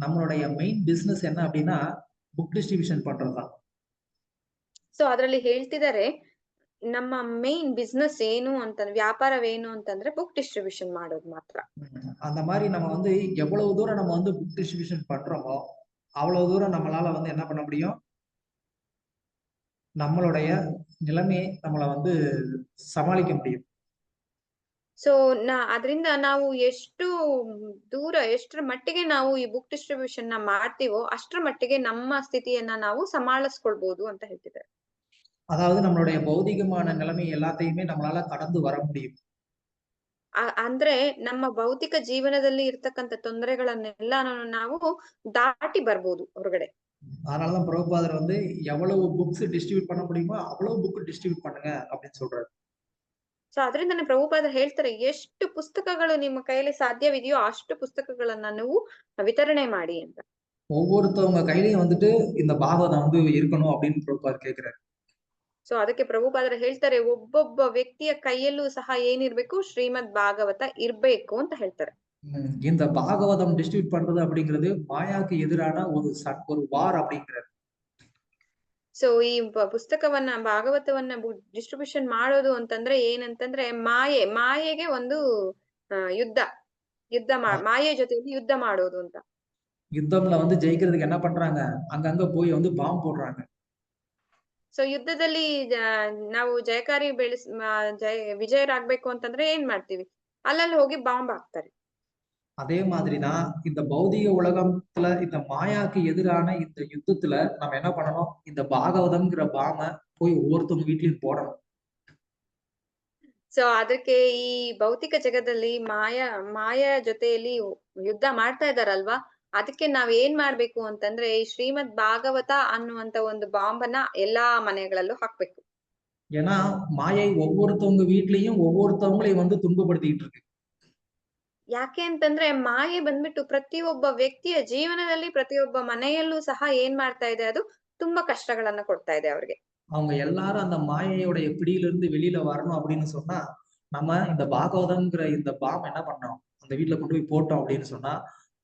நம்மளுடைய மெயின் பிசினஸ் என்ன அப்படின்னா புக் டிஸ்ட்ரிபியூஷன் பண்றதுதான். ಸೊ ಅದ್ರಲ್ಲಿ ಹೇಳ್ತಿದ್ದಾರೆ, ನಮ್ಮ ಮೇನ್ ಬಿಸ್ನೆಸ್ ಏನು ಅಂತಂದ್ರೆ, ವ್ಯಾಪಾರವೇನು ಅಂತಂದ್ರೆ ಬುಕ್ ಡಿಸ್ಟ್ರಿಬ್ಯೂಷನ್ ಮಾಡೋದು ಮಾತ್ರ. அந்த மாதிரி நம்ம வந்து எவ்வளவு தூரம் நம்ம வந்து புக் டிஸ்ட்ரிபியூஷன் பண்றோமோ அவ்வளவு தூரம் நம்மளால வந்து என்ன பண்ண முடியும், நம்மளுடைய நிலைமையை நம்மள வந்து சமாளிக்க முடியும். ಸೊ ಅದರಿಂದ ನಾವು ಎಷ್ಟರ ಮಟ್ಟಿಗೆ ನಾವು ಈ ಬುಕ್ ಡಿಸ್ಟ್ರಿಬ್ಯೂಷನ್ ನ ಮಾಡ್ತೀವೋ ಅಷ್ಟರ ಮಟ್ಟಿಗೆ ನಮ್ಮ ಸ್ಥಿತಿಯನ್ನ ನಾವು ಸಮಾಳಿಸ್ಕೊಳ್ಬಹುದು ಅಂತ ಹೇಳ್ತಿದ್ದಾರೆ. அதாவது நம்மளுடைய பௌதிகமான நிலைமை எல்லாத்தையுமே நம்மளால கடந்து வர முடியும். ಅಂದ್ರೆ ನಮ್ಮ ಭೌತಿಕ ಜೀವನದಲ್ಲಿ ಇರ್ತಕ್ಕಂಥ ತೊಂದರೆಗಳನ್ನೆಲ್ಲ ನಾವು ದಾಟಿ ಬರ್ಬೋದು ಹೊರಗಡೆ. அதனாலதான் பிரபுபாதர் வந்து எவ்வளவு புக்ஸ் டிஸ்ட்ரிபியூட் பண்ண முடியுமோ அவ்வளவு புக் டிஸ்ட்ரிபியூட் பண்ணுங்க அப்படின்னு சொல்றாரு. ಸೊ ಅದರಿಂದನೇ ಪ್ರಭುಪಾದ ಹೇಳ್ತಾರೆ, ಎಷ್ಟು ಪುಸ್ತಕಗಳು ನಿಮ್ಮ ಕೈಯಲ್ಲಿ ಸಾಧ್ಯವಿದೆಯೋ ಅಷ್ಟು ಪುಸ್ತಕಗಳನ್ನ ನೀವು ವಿತರಣೆ ಮಾಡಿ ಅಂತ. ஒவ்வொருத்தவங்க கையிலயும் வந்துட்டு இந்த பாகவதம் வந்து இருக்கணும் அப்படின்னு பிரபுபாதர் கேக்குறாரு. ಸೊ ಅದಕ್ಕೆ ಪ್ರಭುಪಾದರು ಹೇಳ್ತಾರೆ, ಒಬ್ಬೊಬ್ಬ ವ್ಯಕ್ತಿಯ ಕೈಯಲ್ಲೂ ಸಹ ಏನಿರ್ಬೇಕು, ಶ್ರೀಮದ್ ಭಾಗವತ ಇರ್ಬೇಕು ಅಂತ ಹೇಳ್ತಾರೆ. இந்த பாகவதம் டிஸ்ட்ரிபியூட் பண்றது அப்படிங்கிறது மாயாக்கு எதிரான ஒரு வார் அப்படிங்கிறாரு. ಸೊ ಈ ಪುಸ್ತಕವನ್ನ ಭಾಗವತವನ್ನ ಡಿಸ್ಟ್ರಿಬ್ಯೂಷನ್ ಮಾಡೋದು ಅಂತಂದ್ರೆ ಏನಂತಂದ್ರೆ ಮಾಯೆಗೆ ಒಂದು ಯುದ್ಧ ಮಾಯೆ ಜೊತೆಯಲ್ಲಿ ಯುದ್ಧ ಮಾಡೋದು ಅಂತ. யுத்தம்ல வந்து ஜெயிக்கிறதுக்கு என்ன பண்றாங்க, அங்கங்க போய் வந்து பாம்பு போடுறாங்க. ಸೊ ಯುದ್ಧದಲ್ಲಿ ನಾವು ಜಯಕಾರಿ ವಿಜಯರಾಗ್ಬೇಕು ಅಂತಂದ್ರೆ ಏನ್ ಮಾಡ್ತೀವಿ, ಅಲ್ಲಲ್ಲಿ ಹೋಗಿ ಬಾಂಬ್ ಹಾಕ್ತಾರೆ. அதே மாதிரிதான் இந்த பௌதிக உலகத்துல இந்த மாயாக்கு எதிரான இந்த யுத்தத்துல நம்ம என்ன பண்ணணும், இந்த பாகவதம்ங்கிற பாம போய் ஒவ்வொருத்தவங்க வீட்லயும் போடணும். ಸೊ ಅದಕ್ಕೆ ಈ ಭೌತಿಕ ಜಗದಲ್ಲಿ ಮಾಯ ಜೊತೆಯಲ್ಲಿ ಯುದ್ಧ ಮಾಡ್ತಾ ಇದಾರಲ್ವಾ, ಅದಕ್ಕೆ ನಾವ್ ಏನ್ ಮಾಡ್ಬೇಕು ಅಂತಂದ್ರೆ ಈ ಶ್ರೀಮದ್ ಭಾಗವತ ಅನ್ನುವಂತ ಒಂದು ಬಾಂಬನ್ನ ಎಲ್ಲಾ ಮನೆಗಳಲ್ಲೂ ಹಾಕ್ಬೇಕು. ஏன்னா மாயை ஒவ்வொருத்தவங்க வீட்லயும் ஒவ்வொருத்தவங்களையும் வந்து துன்பப்படுத்திட்டு இருக்கு. ಯಾಕೆ ಅಂತಂದ್ರೆ ಮಾಯೆ ಬಂದ್ಬಿಟ್ಟು ಪ್ರತಿಯೊಬ್ಬ ವ್ಯಕ್ತಿಯ ಜೀವನದಲ್ಲಿ ಪ್ರತಿಯೊಬ್ಬ ಮನೆಯಲ್ಲೂ ಸಹ ಏನ್ ಮಾಡ್ತಾ ಇದೆ, ಅದು ತುಂಬಾ ಕಷ್ಟಗಳನ್ನ ಕೊಡ್ತಾ ಇದೆ ಅವ್ರಿಗೆ. அவங்க எல்லாரும் அந்த மாயையோட பிடியில இருந்து வெளியில வரணும் அப்படின்னு சொன்னா நம்ம இந்த பாகவதம்ங்கிற இந்த பாம் என்ன பண்ணோம், அந்த வீட்டுல கொண்டு போய் போட்டோம் அப்படின்னு சொன்னா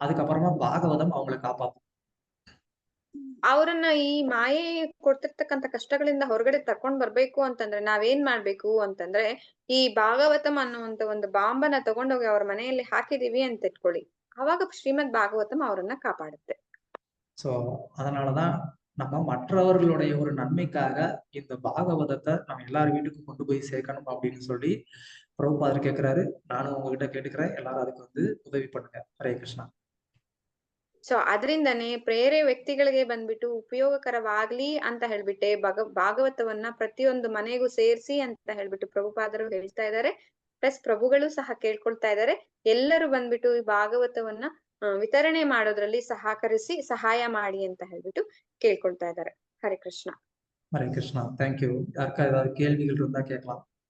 அதுக்கப்புறமா பாகவதம் அவங்களை காப்பாத்தும். ಅವ್ರನ್ನ ಈ ಮಾಯೆ ಕೊಡ್ತಿರ್ತಕ್ಕಂಥ ಕಷ್ಟಗಳಿಂದ ಹೊರಗಡೆ ತಕೊಂಡ್ ಬರ್ಬೇಕು ಅಂತಂದ್ರೆ ನಾವೇನ್ ಮಾಡ್ಬೇಕು ಅಂತಂದ್ರೆ ಈ ಭಾಗವತಂ ಅನ್ನುವಂತ ಒಂದು ಬಾಂಬನ್ನ ತಗೊಂಡೋಗಿ ಅವ್ರ ಮನೆಯಲ್ಲಿ ಹಾಕಿದೀವಿ ಅಂತ ಇಟ್ಕೊಳ್ಳಿ, ಅವಾಗ ಶ್ರೀಮದ್ ಭಾಗವತಂ ಅವರನ್ನ ಕಾಪಾಡುತ್ತೆ. சோ அதனாலதான் நம்ம மற்றவர்களுடைய ஒரு நன்மைக்காக இந்த பாகவதத்தை நம்ம எல்லார் வீட்டுக்கும் கொண்டு போய் சேர்க்கணும் அப்படின்னு சொல்லி பிரபுபாதர் கேட்கிறாரு. நானும் உங்ககிட்ட கேட்டுக்கிறேன், எல்லாரும் அதுக்கு வந்து உதவி பண்ணுங்க. ஹரே கிருஷ்ணா. ಸೊ ಅದರಿಂದನೇ ಬೇರೆ ವ್ಯಕ್ತಿಗಳಿಗೆ ಬಂದ್ಬಿಟ್ಟು ಉಪಯೋಗಕರವಾಗ್ಲಿ ಅಂತ ಹೇಳ್ಬಿಟ್ಟೆ ಭಾಗವತವನ್ನ ಪ್ರತಿಯೊಂದು ಮನೆಗೂ ಸೇರಿಸಿ ಅಂತ ಹೇಳ್ಬಿಟ್ಟು ಪ್ರಭುಪಾದರು ಹೇಳ್ತಾ ಇದ್ದಾರೆ. ಪ್ಲಸ್ ಪ್ರಭುಗಳು ಸಹ ಕೇಳ್ಕೊಳ್ತಾ ಇದ್ದಾರೆ, ಎಲ್ಲರೂ ಬಂದ್ಬಿಟ್ಟು ಈ ಭಾಗವತವನ್ನ ವಿತರಣೆ ಮಾಡೋದ್ರಲ್ಲಿ ಸಹಕರಿಸಿ ಸಹಾಯ ಮಾಡಿ ಅಂತ ಹೇಳ್ಬಿಟ್ಟು ಕೇಳ್ಕೊಳ್ತಾ ಇದ್ದಾರೆ. ಹರೇ ಕೃಷ್ಣ. ஹரே கிருஷ்ணா. தேங்க்யூ. யாருக்கா ஏதாவது கேள்விகள் இருந்தா கேட்கலாம்.